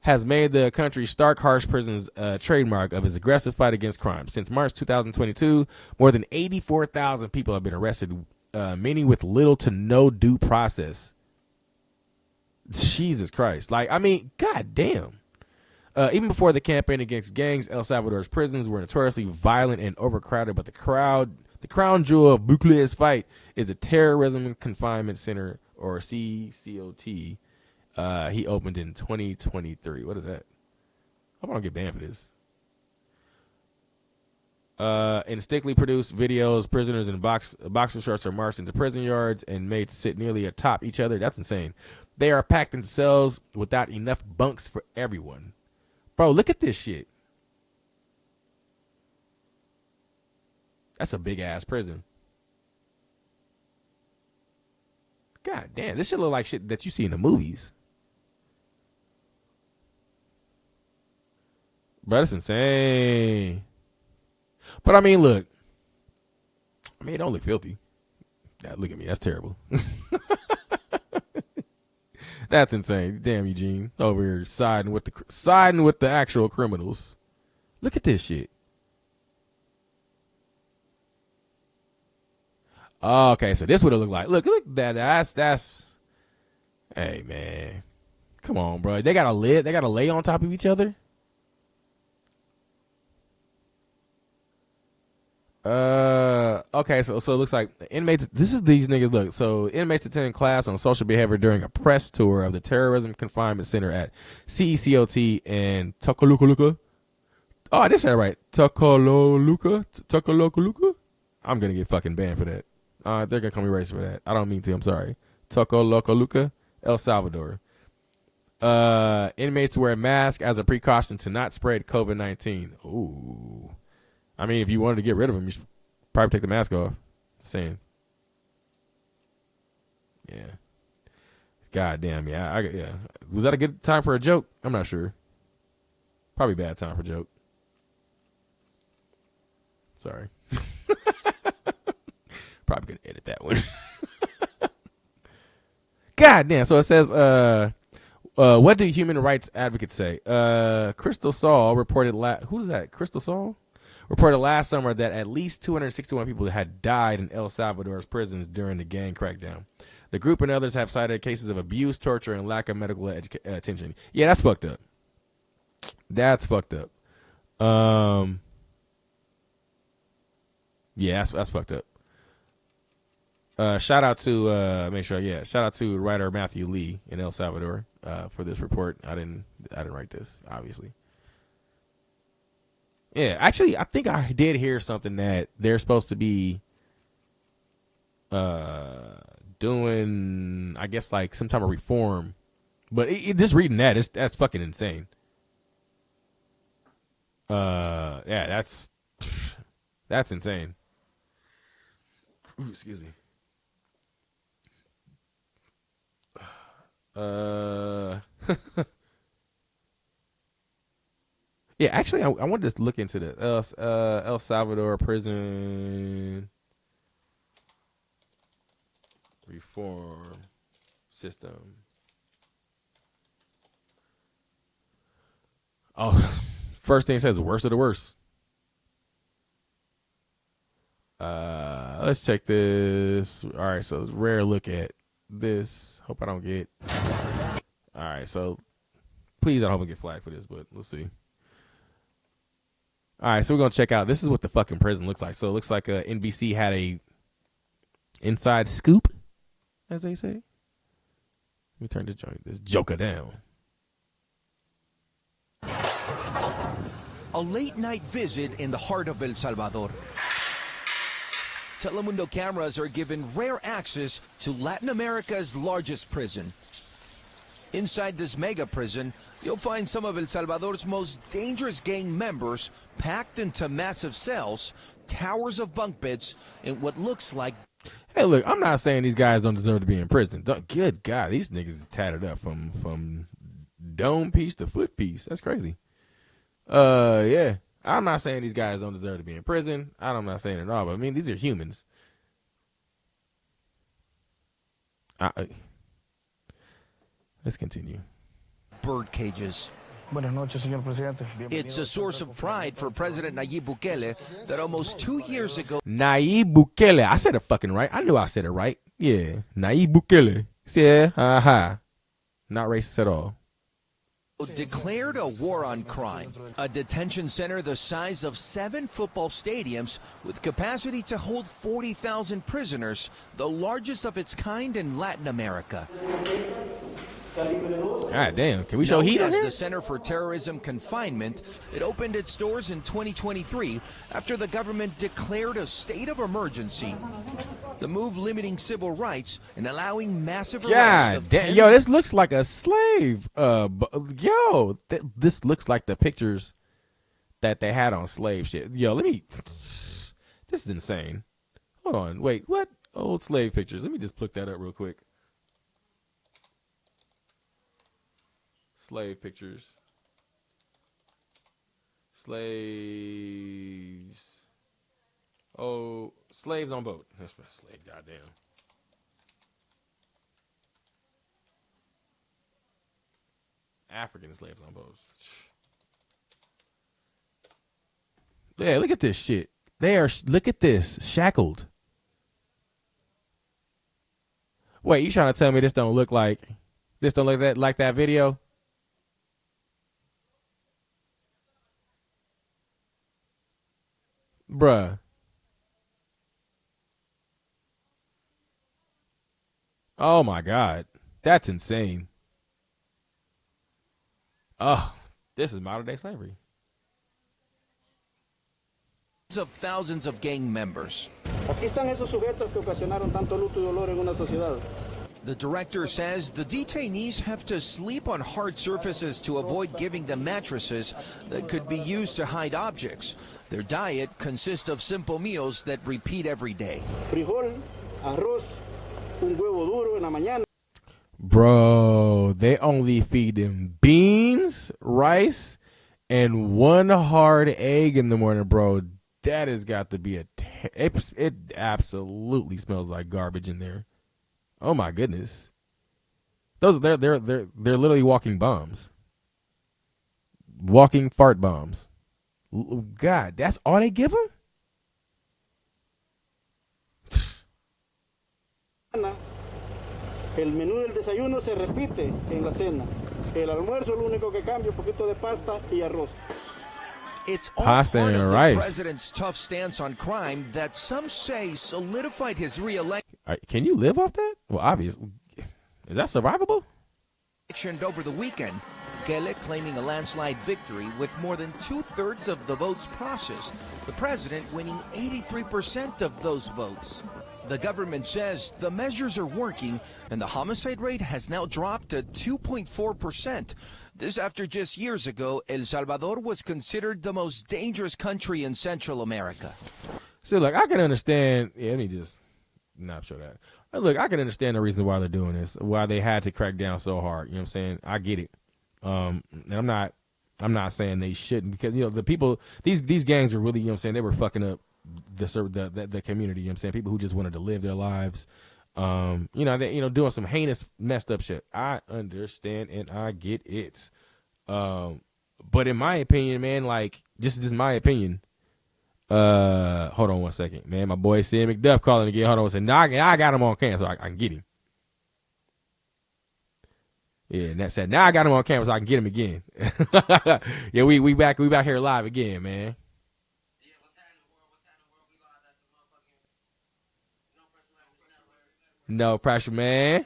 Has made the country's stark, harsh prisons trademark of his aggressive fight against crime. Since March 2022, more than 84,000 people have been arrested, many with little to no due process. Jesus Christ. Like, I mean, goddamn. Even before the campaign against gangs, El Salvador's prisons were notoriously violent and overcrowded, but the crown jewel of Bukele's fight is a terrorism confinement center, or CCOT. He opened in 2023. What is that? I hope I don't get banned for this. In stickily produced videos, prisoners in boxer shorts are marched into prison yards and made to sit nearly atop each other. That's insane. They are packed into cells without enough bunks for everyone. Bro, look at this shit. That's a big ass prison. God damn, this shit look like shit that you see in the movies. Bro, that's insane. But I mean, look. I mean, it don't look filthy. Look at me, that's terrible. That's insane. Damn, Eugene, over here siding with the actual criminals. Look at this shit. Oh, okay, so this would have looked like. Look that. That's. Hey man, come on, bro. They got to lay on top of each other. Okay, so it looks like inmates. This is these niggas. Look, so inmates attending class on social behavior during a press tour of the terrorism confinement center at CECOT in Tocoluca. Oh, I did say that right. Tocoluca. I'm gonna get fucking banned for that. They're gonna call me racist for that. I don't mean to. I'm sorry. Tocoluca, El Salvador. Inmates wear masks as a precaution to not spread COVID-19. Ooh. I mean, if you wanted to get rid of them, you should probably take the mask off. Saying. Yeah. God damn, yeah. Yeah. Was that a good time for a joke? I'm not sure. Probably bad time for a joke. Sorry. Probably gonna edit that one. God damn. So it says, what do human rights advocates say? Crystal Saul reported who's that? Crystal Saul reported last summer that at least 261 people had died in El Salvador's prisons during the gang crackdown. The group and others have cited cases of abuse, torture, and lack of medical attention. Yeah, that's fucked up. That's fucked up. Yeah, that's fucked up. Shout out to shout out to writer Matthew Lee in El Salvador for this report. I didn't write this, obviously. Yeah, actually, I think I did hear something that they're supposed to be doing, I guess, like some type of reform. But just reading that's fucking insane. Yeah, that's insane. Ooh, excuse me. Yeah, actually, I wanted to look into the El Salvador prison reform system. Oh, first thing it says, worst of the worst. Let's check this. All right, so it's rare look at this. Hope I don't get. All right, so please, I don't hope I get flagged for this, but let's see. All right, so we're gonna check out. This is what the fucking prison looks like. So it looks like NBC had a inside scoop, as they say. Let me turn this joker down. A late-night visit in the heart of El Salvador. Telemundo cameras are given rare access to Latin America's largest prison. Inside this mega prison, you'll find some of El Salvador's most dangerous gang members packed into massive cells, towers of bunk beds, and what looks like... Hey, look, I'm not saying these guys don't deserve to be in prison. Good God, these niggas is tatted up from dome piece to foot piece. That's crazy. Yeah. I'm not saying these guys don't deserve to be in prison. I'm not saying it at all, but I mean, these are humans. Let's continue. Bird cages. It's a source of pride for President Nayib Bukele that almost 2 years ago... Nayib Bukele. I said it fucking right. I knew I said it right. Yeah. Nayib Bukele. Yeah. Aha. Not racist at all. Declared a war on crime. A detention center the size of 7 football stadiums with capacity to hold 40,000 prisoners, the largest of its kind in Latin America. God damn, can we show heat on as here? The Center for Terrorism Confinement, it opened its doors in 2023 after the government declared a state of emergency. The move limiting civil rights and allowing massive arrests of tens... Yo, this looks like a slave. This looks like the pictures that they had on slave shit. Yo, this is insane. Hold on, wait, what? Old slave pictures. Let me just look that up real quick. Slave pictures. Slaves. Oh, slaves on boat. That's my slave, goddamn. African slaves on boats. Yeah, look at this shit. Look at this, shackled. Wait, you trying to tell me this don't look like that video? Bruh. Oh my God. That's insane. Oh, this is modern day slavery. Of thousands of gang members. Aquí están esos sujetos que ocasionaron tanto luto y dolor en una sociedad. The director says the detainees have to sleep on hard surfaces to avoid giving them mattresses that could be used to hide objects. Their diet consists of simple meals that repeat every day. Frijol, arroz, un huevo duro en la mañana. Bro, they only feed them beans, rice, and one hard egg in the morning, bro. That has got to be a it absolutely smells like garbage in there. Oh my goodness. Those they're literally walking bombs. Walking fart bombs. God, that's all they give them? El menú del desayuno se repite en la cena. El almuerzo lo único que cambia un poquito de pasta y arroz. It's all Pasta part and of the rice. president's tough stance on crime that some say solidified his re-election Can you live off that? Well, obviously. Is that survivable? over the weekend. Bukele claiming a landslide victory with more than 2/3 of the votes processed. The president winning 83% of those votes. The government says the measures are working and the homicide rate has now dropped to 2.4%. This after just years ago, El Salvador was considered the most dangerous country in Central America. So, look, I can understand. Yeah, let me just not show that. Look, I can understand the reason why they're doing this, why they had to crack down so hard. You know what I'm saying? I get it. And I'm not saying they shouldn't, because, you know, the people, these gangs are really, you know what I'm saying, they were fucking up the community. You know what I'm saying? People who just wanted to live their lives. Doing some heinous, messed up shit. I understand and I get it. But in my opinion, man, like, this is my opinion. Hold on one second, man. My boy Sam McDuff calling again. Hold on one second. Now I got him on camera, so I can get him. Yeah, and that said, now I got him on camera, so I can get him again. Yeah, we back here live again, man. No pressure, man.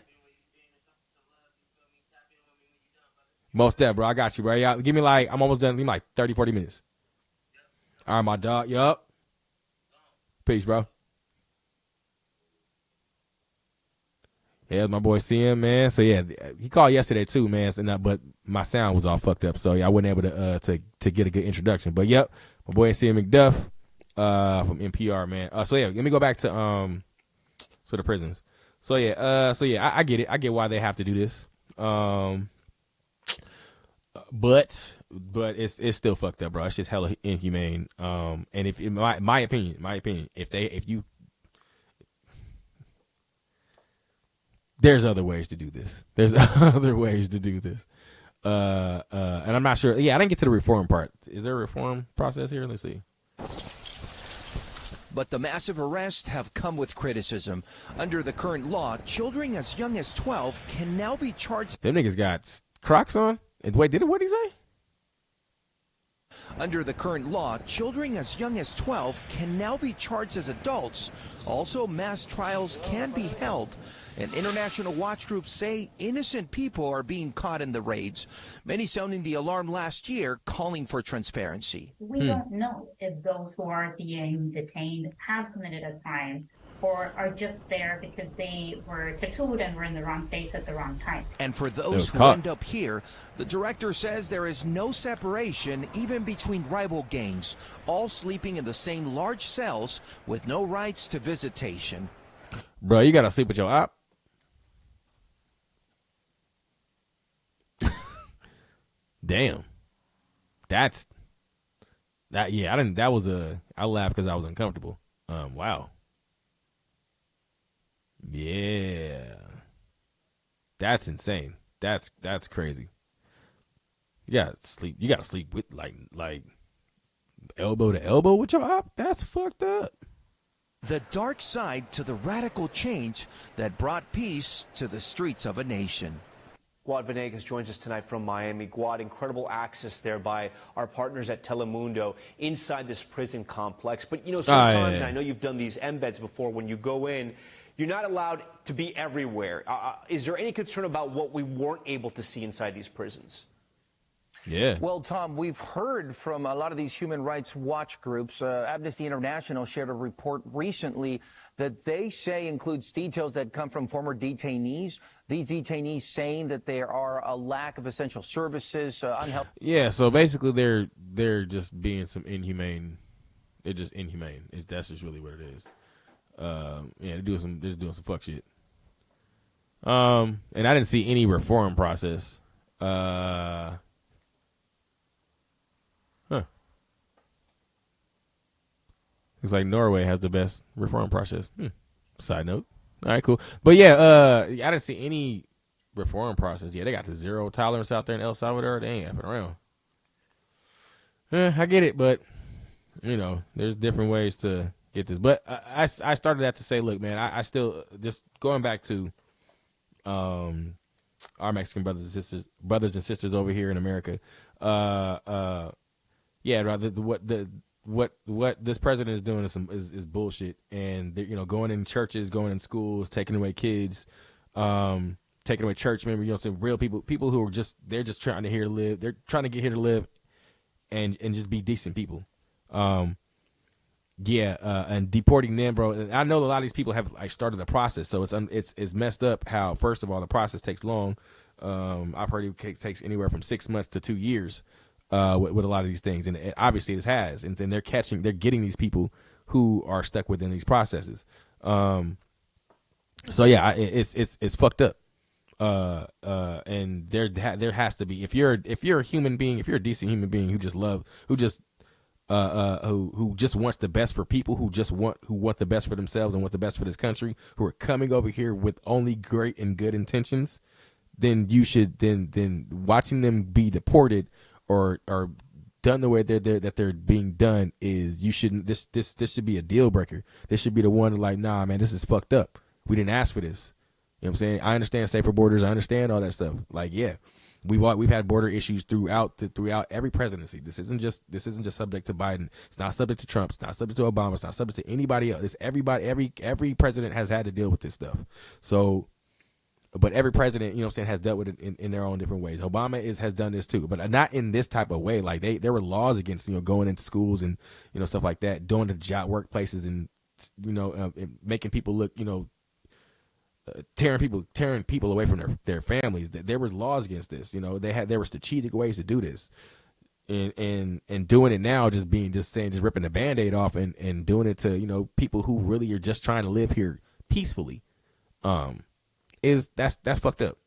Most step, bro. I got you, bro. Yeah, give me I'm almost done. Give me like 30, 40 minutes. All right, my dog. Yup. Peace, bro. Yeah, my boy CM, man. So yeah, he called yesterday too, man. So, but my sound was all fucked up, so yeah, I wasn't able to get a good introduction. But yep, my boy CM McDuff from NPR, man. So yeah, let me go back to the prisons. So yeah, I get it. I get why they have to do this. But it's still fucked up, bro. It's just hella inhumane. And if in my opinion, if you there's other ways to do this. There's other ways to do this. And I'm not sure. Yeah, I didn't get to the reform part. Is there a reform process here? Let's see. But the massive arrests have come with criticism. Under the current law, children as young as 12 can now be charged. Them niggas got Crocs on? And wait, what did he say? Under the current law, children as young as 12 can now be charged as adults. Also, mass trials can be held. And international watch groups say innocent people are being caught in the raids. Many sounding the alarm last year, calling for transparency. We don't know if those who are being detained have committed a crime or are just there because they were tattooed and were in the wrong place at the wrong time. And for those who end up here, the director says there is no separation even between rival gangs, all sleeping in the same large cells with no rights to visitation. Bro, you gotta sleep with your op. Damn. That's that. Yeah, I laughed because I was uncomfortable. Wow. Yeah. That's insane. That's crazy. You gotta sleep with like elbow to elbow with your op. That's fucked up. The dark side to the radical change that brought peace to the streets of a nation. Guad Venegas joins us tonight from Miami. Guad, incredible access there by our partners at Telemundo inside this prison complex. But, you know, sometimes, I know you've done these embeds before, when you go in, you're not allowed to be everywhere. Is there any concern about what we weren't able to see inside these prisons? Yeah. Well, Tom, we've heard from a lot of these human rights watch groups. Amnesty International shared a report recently that they say includes details that come from former detainees. These detainees saying that there are a lack of essential services, unhealthy. Yeah, so basically they're just being some inhumane. They're just inhumane. That's just really what it is. Yeah, they're just doing some fuck shit. And I didn't see any reform process. Looks like Norway has the best reform process. Side note. All right, cool. But yeah, I didn't see any reform process. Yeah, they got the zero tolerance out there in El Salvador. They ain't effing around. I get it, but you know, there's different ways to get this. But I started that to say, look, man, I still just going back to our Mexican brothers and sisters over here in America. Yeah, rather what this president is doing is bullshit, and you know, going in churches, going in schools, taking away kids, taking away church members. You know, some real people who are they're just trying to live. They're trying to get here to live, and just be decent people. And deporting them, bro. I know a lot of these people have like started the process, so it's messed up. How first of all the process takes long. I've heard it takes anywhere from 6 months to 2 years. With a lot of these things, and obviously this has, and they're getting these people who are stuck within these processes. So yeah, it's fucked up. And there has to be, if you're a human being, if you're a decent human being who just wants the best for people, who want the best for themselves and want the best for this country, who are coming over here with only great and good intentions, then you should then watching them be deported or done the way they're being done is, you shouldn't, this should be a deal breaker. This should be the one like, nah, man, this is fucked up. We didn't ask for this. You know what I'm saying? I understand safer borders. I understand all that stuff. Like, yeah, we've had border issues throughout every presidency. This isn't just subject to Biden. It's not subject to Trump. It's not subject to Obama. It's not subject to anybody else. It's everybody. Every president has had to deal with this stuff. So. But every president, you know what I'm saying, has dealt with it in their own different ways. Obama has done this too, but not in this type of way. Like there were laws against, you know, going into schools and, you know, stuff like that, doing the job workplaces and, you know, making people look, you know, tearing people away from their families. There were laws against this. You know, there were strategic ways to do this, and doing it now, just ripping the Band-Aid off and doing it to, you know, people who really are just trying to live here peacefully. That's fucked up.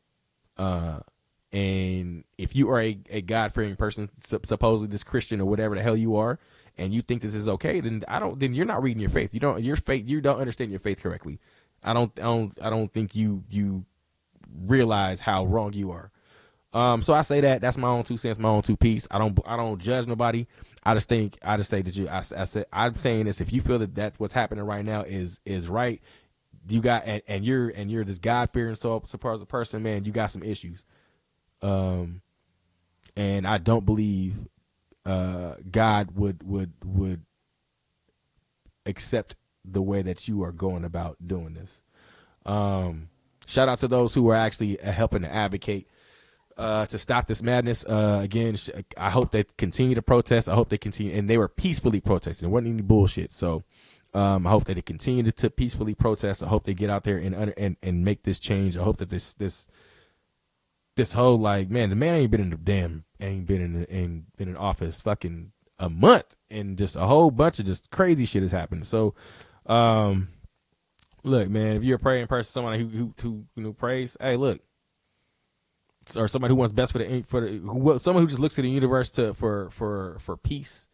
And if you are a God-fearing person, supposedly this Christian or whatever the hell you are, and you think this is okay, then you're not reading your faith. You don't understand your faith correctly. I don't think you realize how wrong you are. So I say that's my own 2 cents, my own 2 piece. I don't judge nobody. I just say that I'm saying this, if you feel that what's happening right now is right, you got, and you're this God-fearing supposed person, man, you got some issues. And I don't believe God would accept the way that you are going about doing this. Shout out to those who are actually helping to advocate to stop this madness. Again, I hope they continue to protest. I hope they continue, and they were peacefully protesting. There wasn't any bullshit. So I hope that they continue to peacefully protest. I hope they get out there and make this change. I hope that this whole, like, man, the man ain't been in office fucking a month, and just a whole bunch of just crazy shit has happened. So, look, man, if you're a praying person, somebody who you know prays, hey, look, or somebody who wants best someone who just looks at the universe for peace,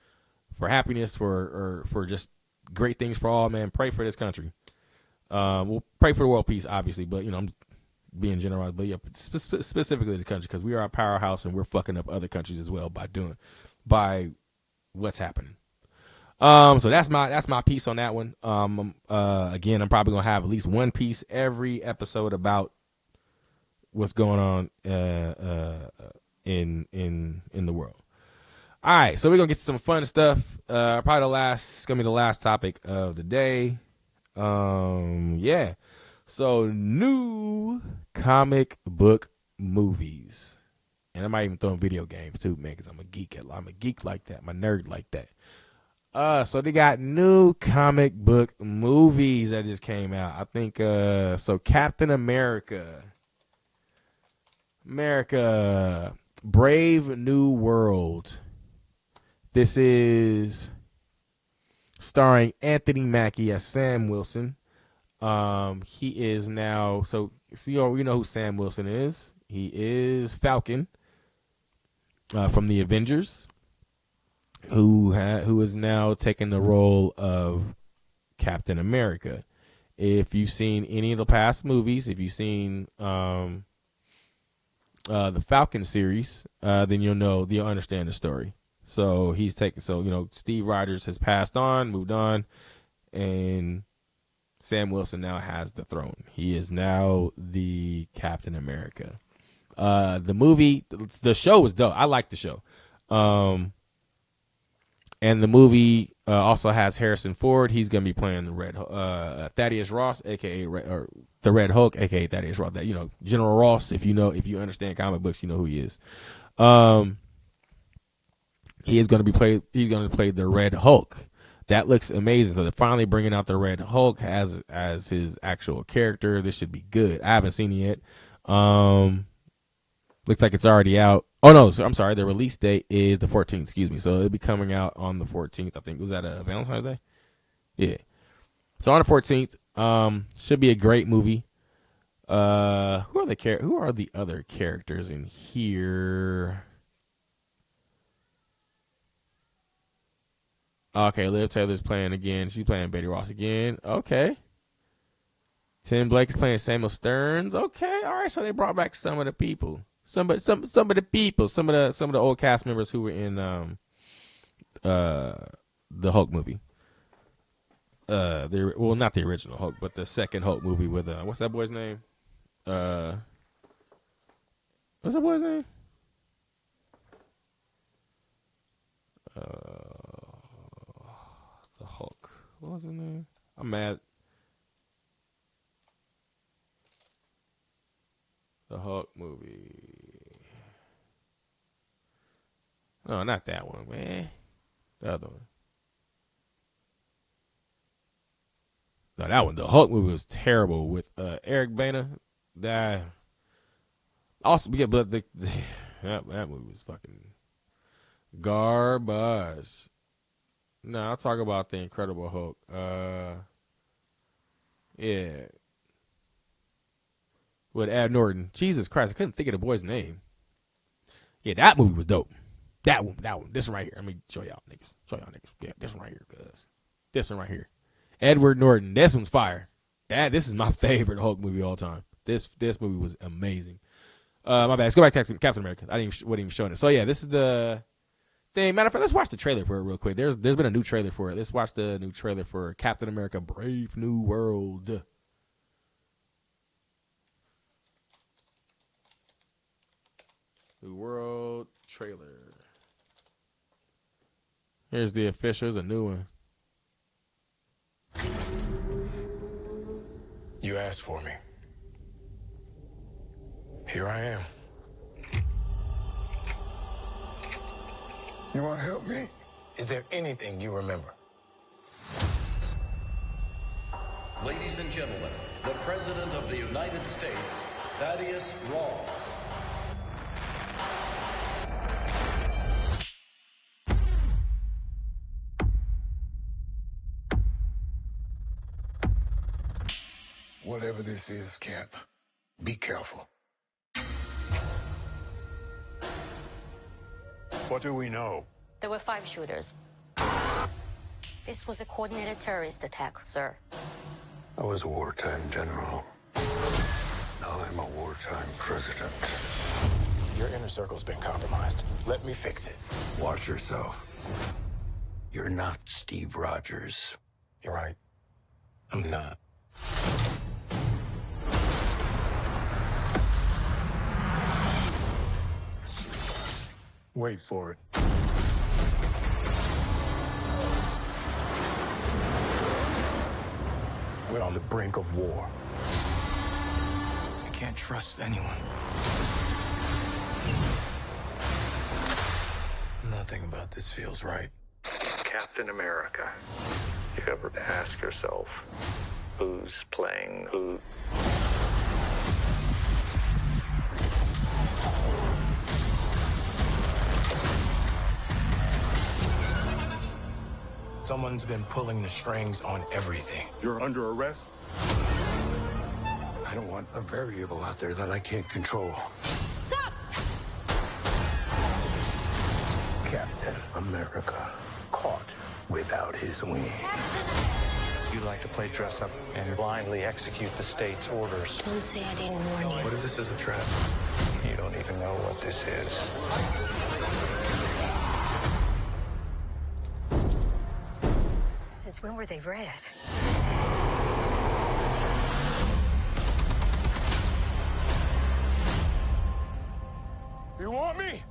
for happiness, for just great things for all, man, pray for this country. We'll pray for the world peace, obviously, but, you know, I'm being generalized, but yeah, specifically the country, because we are a powerhouse and we're fucking up other countries as well by what's happening. So that's my piece on that one. Again, I'm probably gonna have at least one piece every episode about what's going on in the world. All right, so we're gonna get to some fun stuff. Probably it's gonna be the last topic of the day. Yeah. So, new comic book movies, and I might even throw in video games too, man, because I'm a geek like that. I'm a nerd like that. So they got new comic book movies that just came out. I think so. Captain America, Brave New World. This is starring Anthony Mackie as Sam Wilson. He is now, you know who Sam Wilson is. He is Falcon from the Avengers. who is now taking the role of Captain America. If you've seen any of the past movies, if you've seen the Falcon series, then you'll understand the story. So Steve Rogers has passed on, moved on, and Sam Wilson now has the throne. He is now the Captain America. The show was dope. I like the show. And the movie also has Harrison Ford. He's going to be playing the Red Thaddeus Ross, aka the Red Hulk, aka Thaddeus Ross. That General Ross. If you understand comic books, you know who he is. He is going to play the Red Hulk. That looks amazing. So they're finally bringing out the Red Hulk as his actual character. This should be good. I haven't seen it yet. Looks like it's already out. Oh no, I'm sorry. The release date is the 14th. Excuse me. So it'll be coming out on the 14th. I think was that a Valentine's Day? Yeah. So on the 14th, should be a great movie. Who are the other characters in here? Okay, Liv Taylor's playing again. She's playing Betty Ross again. Okay. Tim Blake is playing Samuel Stearns. Okay, all right. So they brought back some of the people. Some of the old cast members who were in the Hulk movie. Not the original Hulk, but the second Hulk movie with what's that boy's name? The Hulk. What was his name? I'm mad. The Hulk movie. No, not that one, man. The other one. No, that one. The Hulk movie was terrible with Eric Bana. That also, yeah, but that movie was fucking garbage. No, I'll talk about the Incredible Hulk. Yeah. With Ed Norton. Jesus Christ, I couldn't think of the boy's name. Yeah, that movie was dope. That one. This one right here. Let me show y'all niggas. Yeah, this one right here, cuz. This one right here. Edward Norton. This one's fire. This is my favorite Hulk movie of all time. This movie was amazing. My bad. Let's go back to Captain America. Wasn't even showing it. So yeah, this is the thing. Matter of fact, let's watch the trailer for it real quick. There's been a new trailer for it. Let's watch the new trailer for Captain America: Brave New World. New World trailer. Here's the official. Here's a new one. You asked for me. Here I am. You want to help me? Is there anything you remember? Ladies and gentlemen, the President of the United States, Thaddeus Ross. Whatever this is, Cap, be careful. What do we know? There were 5 shooters. This was a coordinated terrorist attack, sir. I was a wartime general. Now I'm a wartime president. Your inner circle's been compromised. Let me fix it. Watch yourself. You're not Steve Rogers. You're right. I'm not. Wait for it. We're on the brink of war. I can't trust anyone. Nothing about this feels right. Captain America. You ever ask yourself, who's playing who? Someone's been pulling the strings on everything. You're under arrest? I don't want a variable out there that I can't control. Stop! Captain America caught without his wings. You like to play dress up and blindly execute the state's orders. Don't say I didn't warn you. What if this is a trap? You don't even know what this is. Since when were they red? You want me?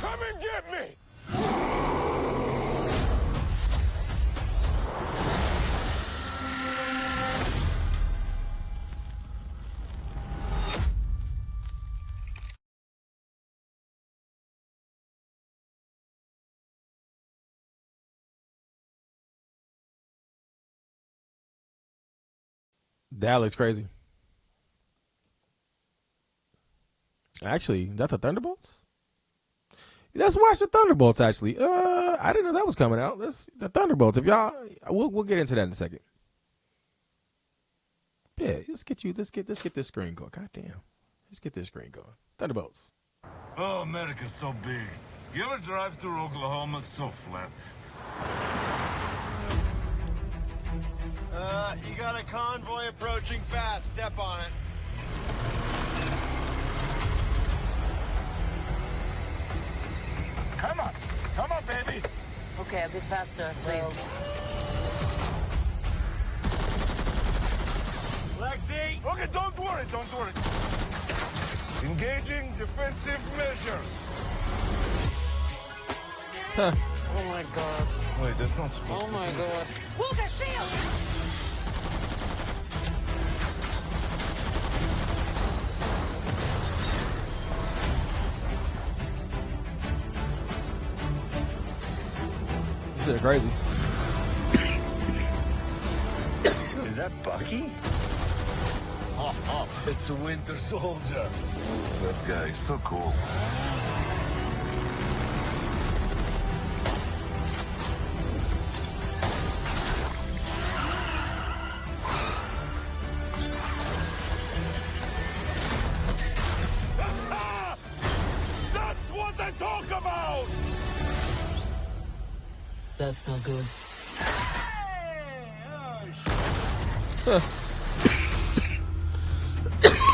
Come and get me! That looks crazy. Actually, that's the Thunderbolts? Let's watch the Thunderbolts, actually. I didn't know that was coming out. The Thunderbolts. If y'all, we'll get into that in a second. Yeah, let's get this screen going. God damn. Let's get this screen going. Thunderbolts. Oh, America's so big. You ever drive through Oklahoma? It's so flat. You got a convoy approaching fast. Step on it. Come on, baby. Okay, a bit faster, please. Lexi! Okay, don't worry. Engaging defensive measures. Huh. Oh my god. Wait, that's not supposed Oh my god. Walker, shield! This is crazy. Is that Bucky? It's a Winter Soldier. That guy is so cool. That's what they talk about! That's not good.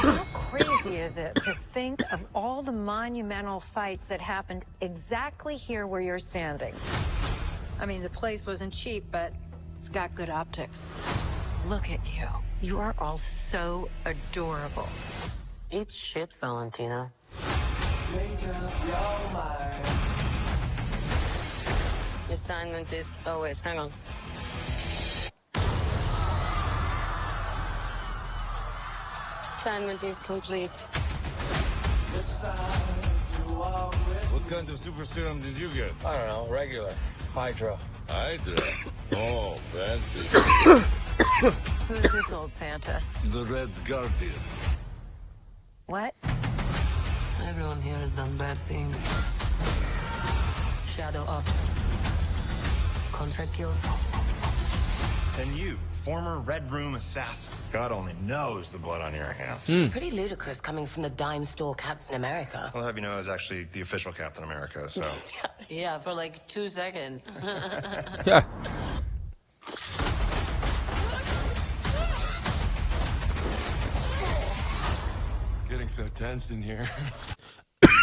How crazy is it to think of all the monumental fights that happened exactly here where you're standing? I mean, the place wasn't cheap, but it's got good optics. Look at you. You are all so adorable. Eat shit, Valentina. Make up your mind. The assignment is... Oh, wait, hang on. Assignment is complete. What kind of super serum did you get? I don't know, regular. Hydra. Hydra. Oh, fancy. Who's this old Santa? The Red Guardian. What? Everyone here has done bad things. Shadow ops. Contract kills. And you, former Red Room assassin. God only knows the blood on your hands. Pretty ludicrous coming from the dime store Captain America. I'll have you know I was actually the official Captain America, so. Yeah, for like 2 seconds. Yeah. It's getting so tense in here.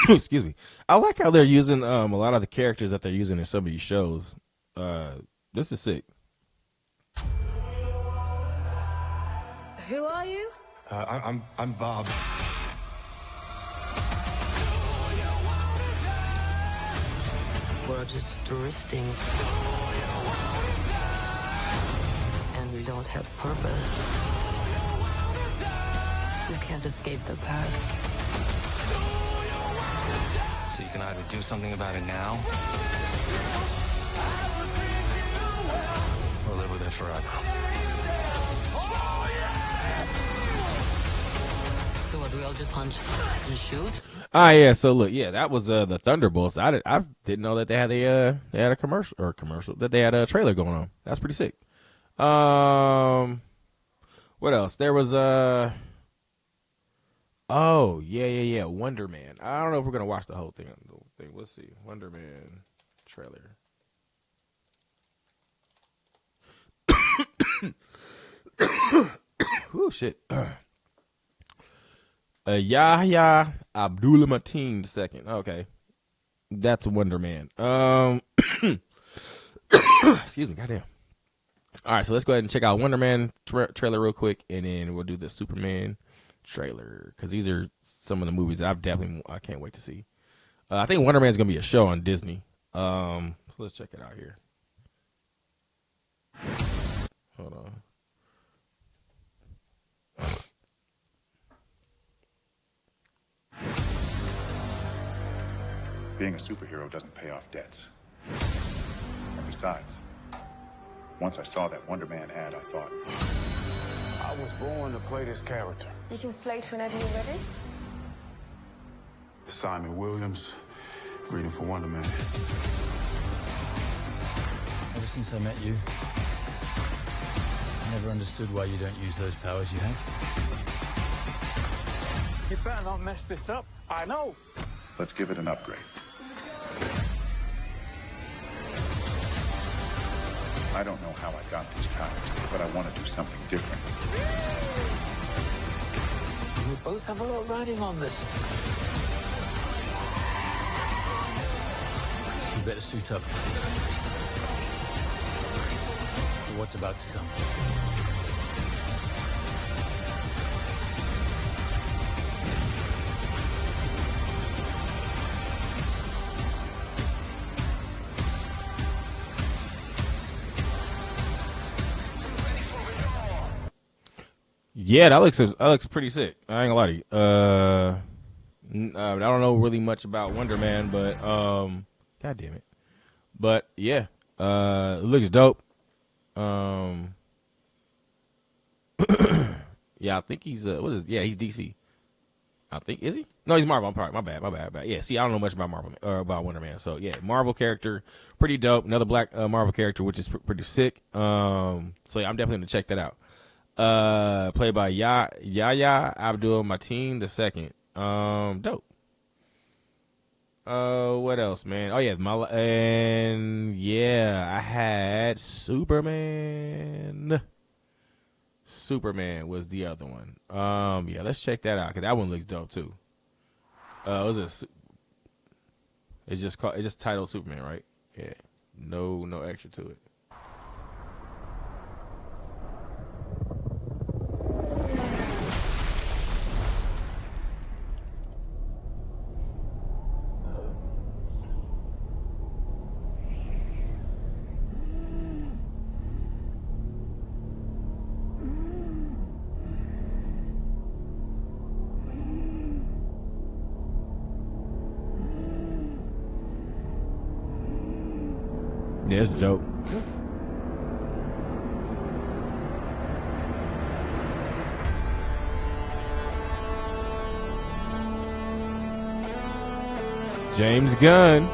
Excuse me. I like how they're using a lot of the characters that they're using in some of these shows. This is sick. Who are you? I'm Bob. We're just drifting. And we don't have purpose. You can't escape the past. So you can either do something about it now, or live with it forever. So what, do we all just punch and shoot? Ah, yeah. So look, yeah, that was the Thunderbolts. I didn't know that they had a commercial that they had a trailer going on. That's pretty sick. What else? There was oh yeah, Wonder Man. I don't know if we're gonna watch the whole thing. Let's see, Wonder Man. trailer. Oh shit. Yahya Abdullah Mateen II. Okay. That's Wonder Man. Excuse me, goddamn. All right, so let's go ahead and check out Wonder Man trailer real quick, and then we'll do the Superman trailer, because these are some of the movies that I can't wait to see. I think Wonder Man's gonna be a show on Disney. So let's check it out here. Hold on. Being a superhero doesn't pay off debts. And besides, once I saw that Wonder Man ad, I thought, I was born to play this character. You can slate whenever you're ready. Simon Williams, reading for Wonder Man. Ever since I met you, I never understood why you don't use those powers you have. You better not mess this up. I know. let's give it an upgrade. I don't know how I got these powers, but I want to do something different. We both have a lot riding on this. You better suit up for what's about to come. Yeah, that looks pretty sick. I ain't gonna lie to you. I don't know really much about Wonder Man, but god damn it. But yeah, it looks dope. Yeah, I think he's he's DC. I think, is he? No, he's Marvel. I'm sorry, my bad. Yeah, see, I don't know much about Marvel or about Wonder Man. So yeah, Marvel character, pretty dope. Another black Marvel character, which is pretty sick. So yeah, I'm definitely gonna check that out. Played by Yahya Abdul Mateen II. Dope. What else, man? Oh yeah, I had Superman. Superman was the other one. Yeah, let's check that out, cause that one looks dope too. It's just titled Superman, right? Yeah. No extra to it. Yeah, it's dope. James Gunn.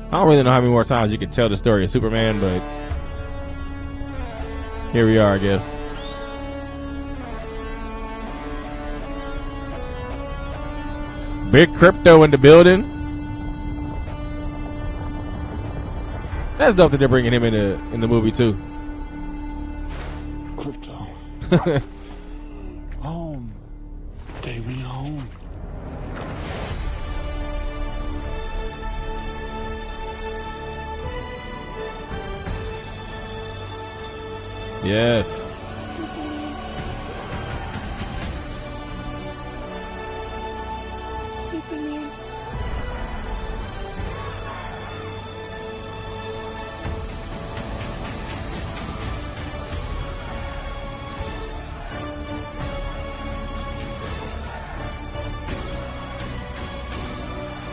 I don't really know how many more times you can tell the story of Superman, but here we are, I guess. Big crypto in the building. That's dope that they're bringing him in the movie too. Crypto. Home. Take me home. Yes. Superman.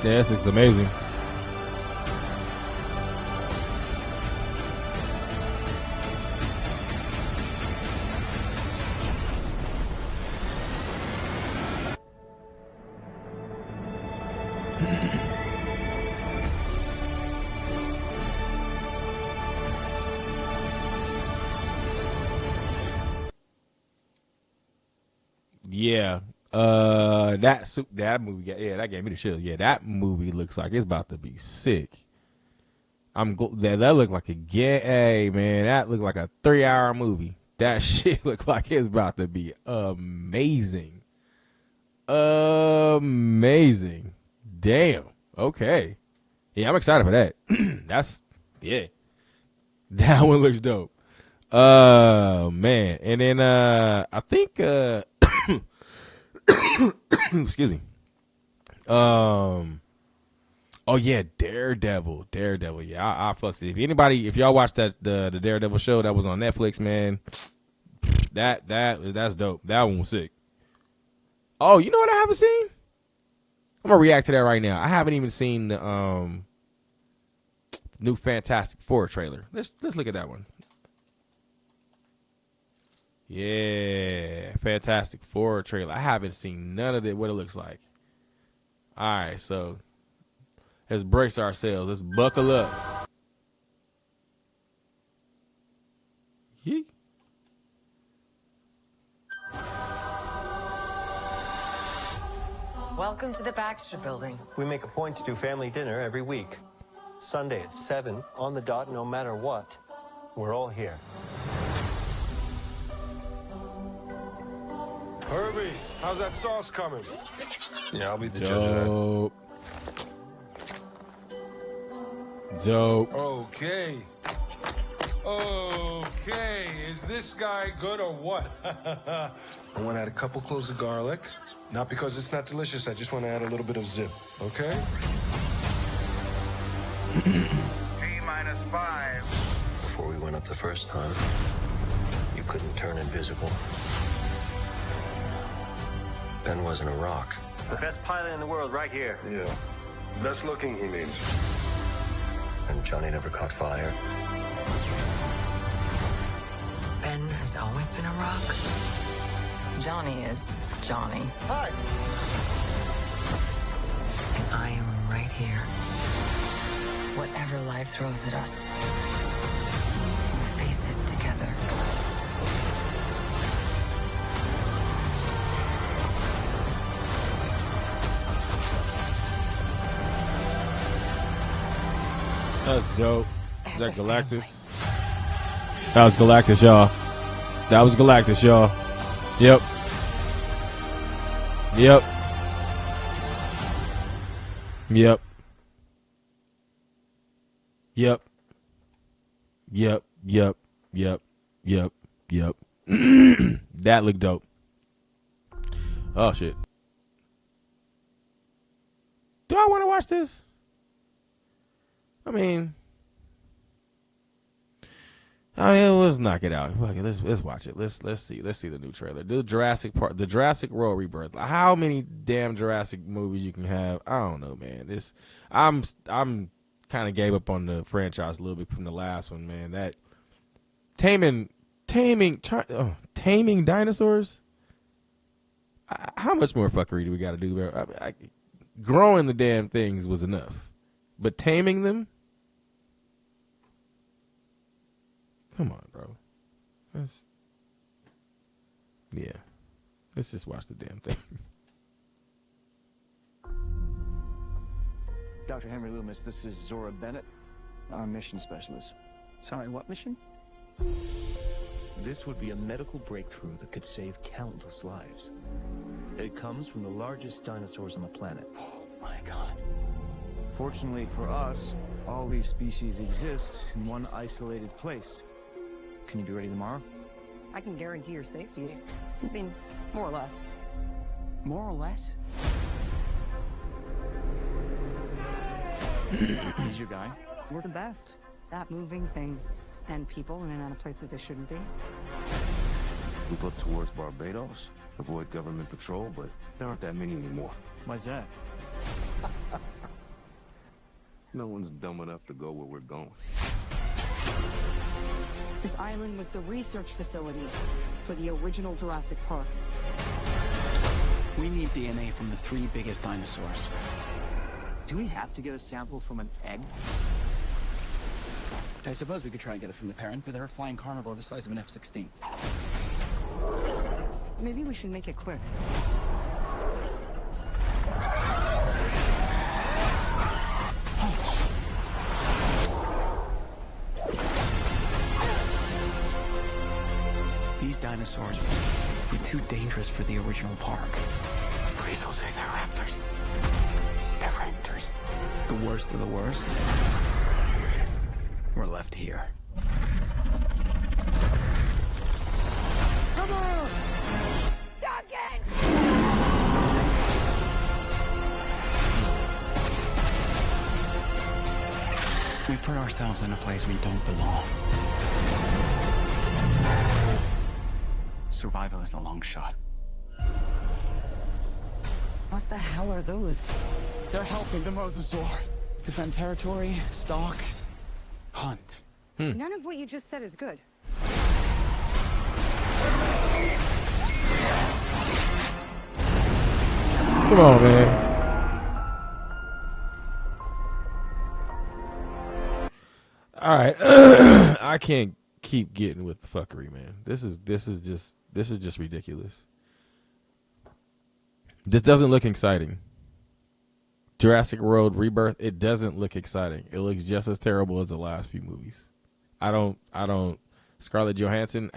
Yes, it's amazing. Yeah. That movie, that gave me the chills. Yeah, that movie looks like it's about to be sick. That looked like man, that looked like a 3-hour movie. That shit looked like it's about to be amazing. Amazing. Damn. Okay. Yeah, I'm excited for that. That one looks dope. Man. And then I think excuse me. Oh yeah, Daredevil. Yeah, I fucks it. If y'all watched the Daredevil show that was on Netflix, man, that's dope. That one was sick. Oh, you know what I haven't seen? I'm gonna react to that right now. I haven't even seen the new Fantastic Four trailer. Let's look at that one. Yeah, Fantastic Four trailer. I haven't seen none of it. What it looks like. All right, so let's brace ourselves. Let's buckle up. Yeet. Welcome to the Baxter Building. We make a point to do family dinner every week. Sunday at 7, on the dot, no matter what. We're all here. Herbie, how's that sauce coming? Yeah, I'll be the Dope. Okay. Okay, is this guy good or what? I want to add a couple cloves of garlic. Not because it's not delicious, I just want to add a little bit of zip, okay? T-5. Before we went up the first time, you couldn't turn invisible. Ben wasn't a rock. The best pilot in the world right here. Yeah. Best looking, he means. And Johnny never caught fire. Ben has always been a rock. Johnny is Johnny. Hi. And I am right here. Whatever life throws at us, we'll face it together. That's dope. Is that Galactus? That was Galactus, y'all. That was Galactus, y'all. Yep. Yep. Yep. Yep. Yep. Yep. Yep. Yep. Yep. That looked dope. Oh shit. Do I want to watch this? I mean, let's knock it out. Okay, let's watch it. Let's see the new trailer. The Jurassic World Rebirth. How many damn Jurassic movies you can have? I don't know, man. I'm kind of gave up on the franchise a little bit from the last one, man. That taming dinosaurs. How much more fuckery do we got to do? Growing the damn things was enough, but taming them. Come on, bro. Let's just watch the damn thing. Dr. Henry Loomis, this is Zora Bennett, our mission specialist. Sorry, what mission? This would be a medical breakthrough that could save countless lives. It comes from the largest dinosaurs on the planet. Oh my God. Fortunately for us, all these species exist in one isolated place. Can you be ready tomorrow? I can guarantee your safety. I mean, more or less. More or less? He's your guy? We're the best at moving things and people in and out of places they shouldn't be. Move up towards Barbados, avoid government patrol, but there aren't that many anymore. Why's that? No one's dumb enough to go where we're going. This island was the research facility for the original Jurassic Park. We need DNA from the 3 biggest dinosaurs. Do we have to get a sample from an egg? I suppose we could try and get it from the parent, but they're a flying carnivore the size of an F-16. Maybe we should make it quick. These dinosaurs were too dangerous for the original park. Please don't say they're raptors. They're raptors. The worst of the worst were left here. Come on! We put ourselves in a place we don't belong. Survival is a long shot. What the hell are those? They're helping the mosasaur defend territory, stalk, hunt. None of what you just said is good. Come on, man. All right. I can't keep getting with the fuckery, man. This is just ridiculous. This doesn't look exciting. Jurassic World Rebirth, it doesn't look exciting. It looks just as terrible as the last few movies. I don't Scarlett Johansson.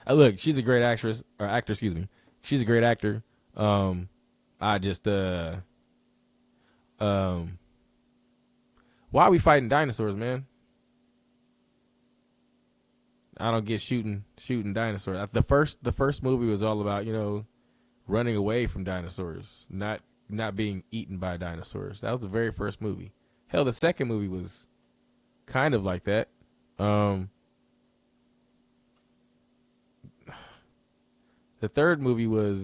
Look, she's a great actress or actor, excuse me. She's a great actor. I just why are we fighting dinosaurs, man? I don't get shooting dinosaurs. The first movie was all about, running away from dinosaurs, not being eaten by dinosaurs. That was the very first movie. Hell, the second movie was kind of like that. The third movie was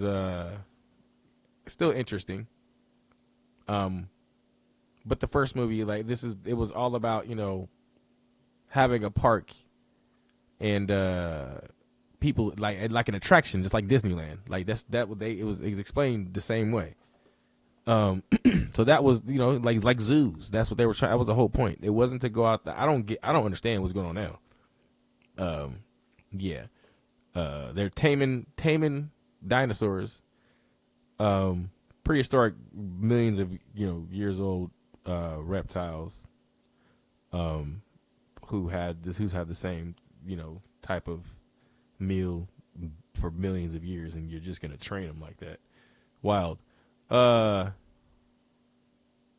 still interesting. But the first movie, it was all about, having a park and people like an attraction, just like Disneyland. It was explained the same way. So that was, like zoos. That's what they were trying. That was the whole point. It wasn't to go out. I don't understand what's going on now. Yeah. They're taming dinosaurs, prehistoric, millions of years old reptiles, who's had the same type of meal for millions of years, and you're just gonna train them like that. Wild. Yeah,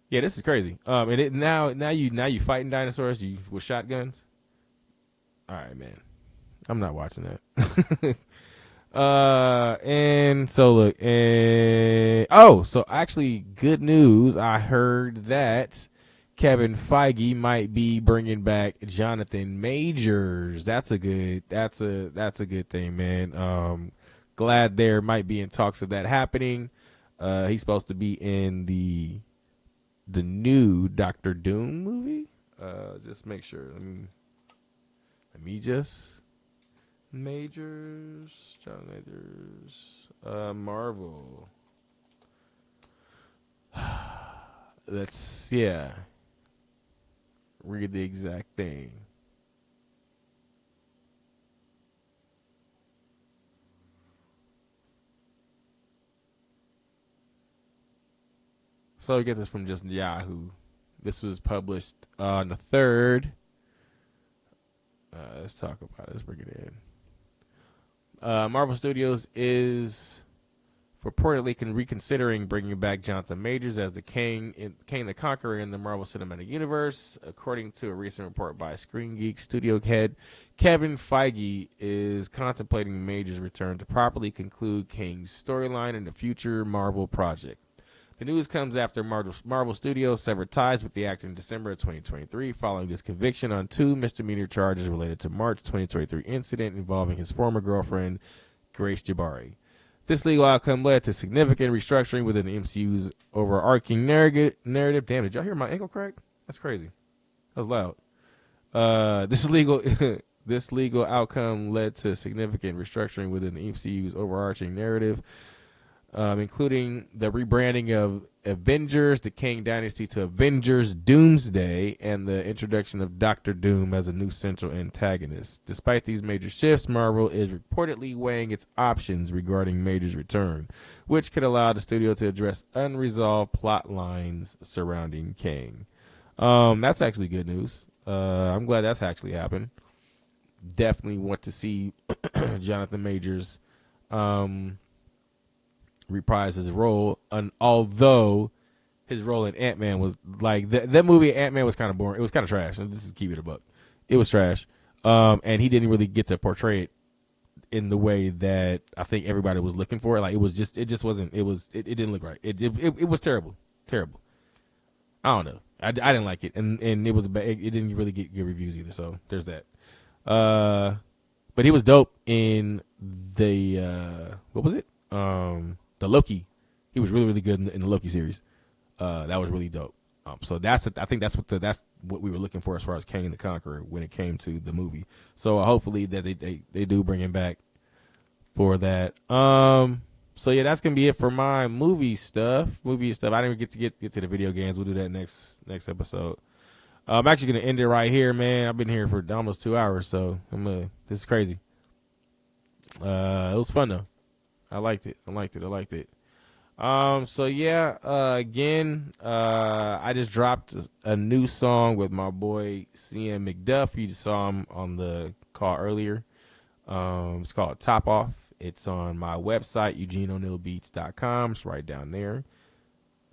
this is crazy. And now you fighting dinosaurs with shotguns. All right, man. I'm not watching that. And so look, so actually good news. I heard that Kevin Feige might be bringing back Jonathan Majors. That's a good thing, man. Glad there might be in talks of that happening. He's supposed to be in the new Doctor Doom movie. Just make sure. Let me just John Majors, Marvel. Read the exact thing. So we get this from just Yahoo. This was published on the 3rd. Let's talk about it. Let's bring it in. Marvel Studios is reportedly reconsidering bringing back Jonathan Majors as the Kang the Conqueror in the Marvel Cinematic Universe. According to a recent report by Screen Geek studio head Kevin Feige is contemplating Majors' return to properly conclude Kang's storyline in a future Marvel project. The news comes after Marvel Studios severed ties with the actor in December of 2023 following his conviction on 2 misdemeanor charges related to March 2023 incident involving his former girlfriend, Grace Jabari. This legal outcome led to significant restructuring within the MCU's overarching narrative. Damn, did y'all hear my ankle crack? That's crazy. That was loud. This legal outcome led to significant restructuring within the MCU's overarching narrative. including the rebranding of Avengers, the Kang Dynasty, to Avengers Doomsday, and the introduction of Doctor Doom as a new central antagonist. Despite these major shifts, Marvel is reportedly weighing its options regarding Major's return, which could allow the studio to address unresolved plot lines surrounding Kang. That's actually good news. I'm glad that's actually happened. Definitely want to see Jonathan Majors reprise his role, and although his role in Ant-Man was like that movie Ant-Man was kind of boring. It was kind of trash. And this is keep it a buck. It was trash. And he didn't really get to portray it in the way that I think everybody was looking for. Like it just wasn't. It didn't look right. It was terrible. I don't know. I didn't like it, and it was bad. It didn't really get good reviews either. So there's that. But he was dope in the what was it? The Loki. He was really good in the Loki series. That was really dope. So I think that's what we were looking for as far as Kang the Conqueror when it came to the movie. So hopefully that they do bring him back for that. So yeah, that's gonna be it for my movie stuff. I didn't even get to the video games. We'll do that next episode. I'm actually gonna end it right here, man. I've been here for almost 2 hours, so this is crazy. It was fun though. I liked it. So yeah, again, I just dropped a new song with my boy CM McDuff. You just saw him on the call earlier. It's called Top Off. It's on my website, EugeneO'NeillBeats.com. It's right down there.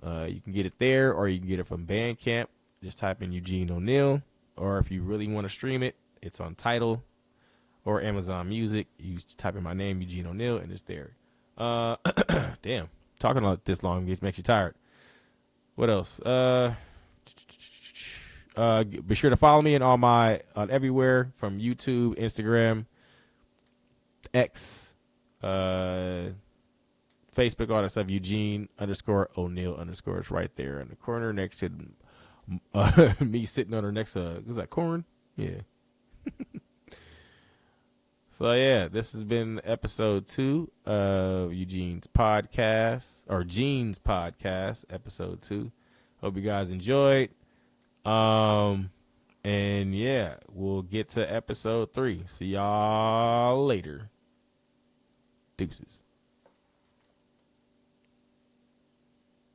You can get it there, or you can get it from Bandcamp. Just type in Eugene O'Neill, or if you really want to stream it, it's on Tidal or Amazon Music. You just type in my name, Eugene O'Neill, and it's there. Damn, talking about this long makes you tired. What else? Be sure to follow me on everywhere from YouTube, Instagram, X, Facebook, all that stuff. Eugene_O'Neill_. It's right there in the corner next to me sitting on her next was that corn? Yeah. So yeah, this has been episode 2 of Gene's podcast, episode 2. Hope you guys enjoyed. And yeah, we'll get to episode 3. See y'all later. Deuces.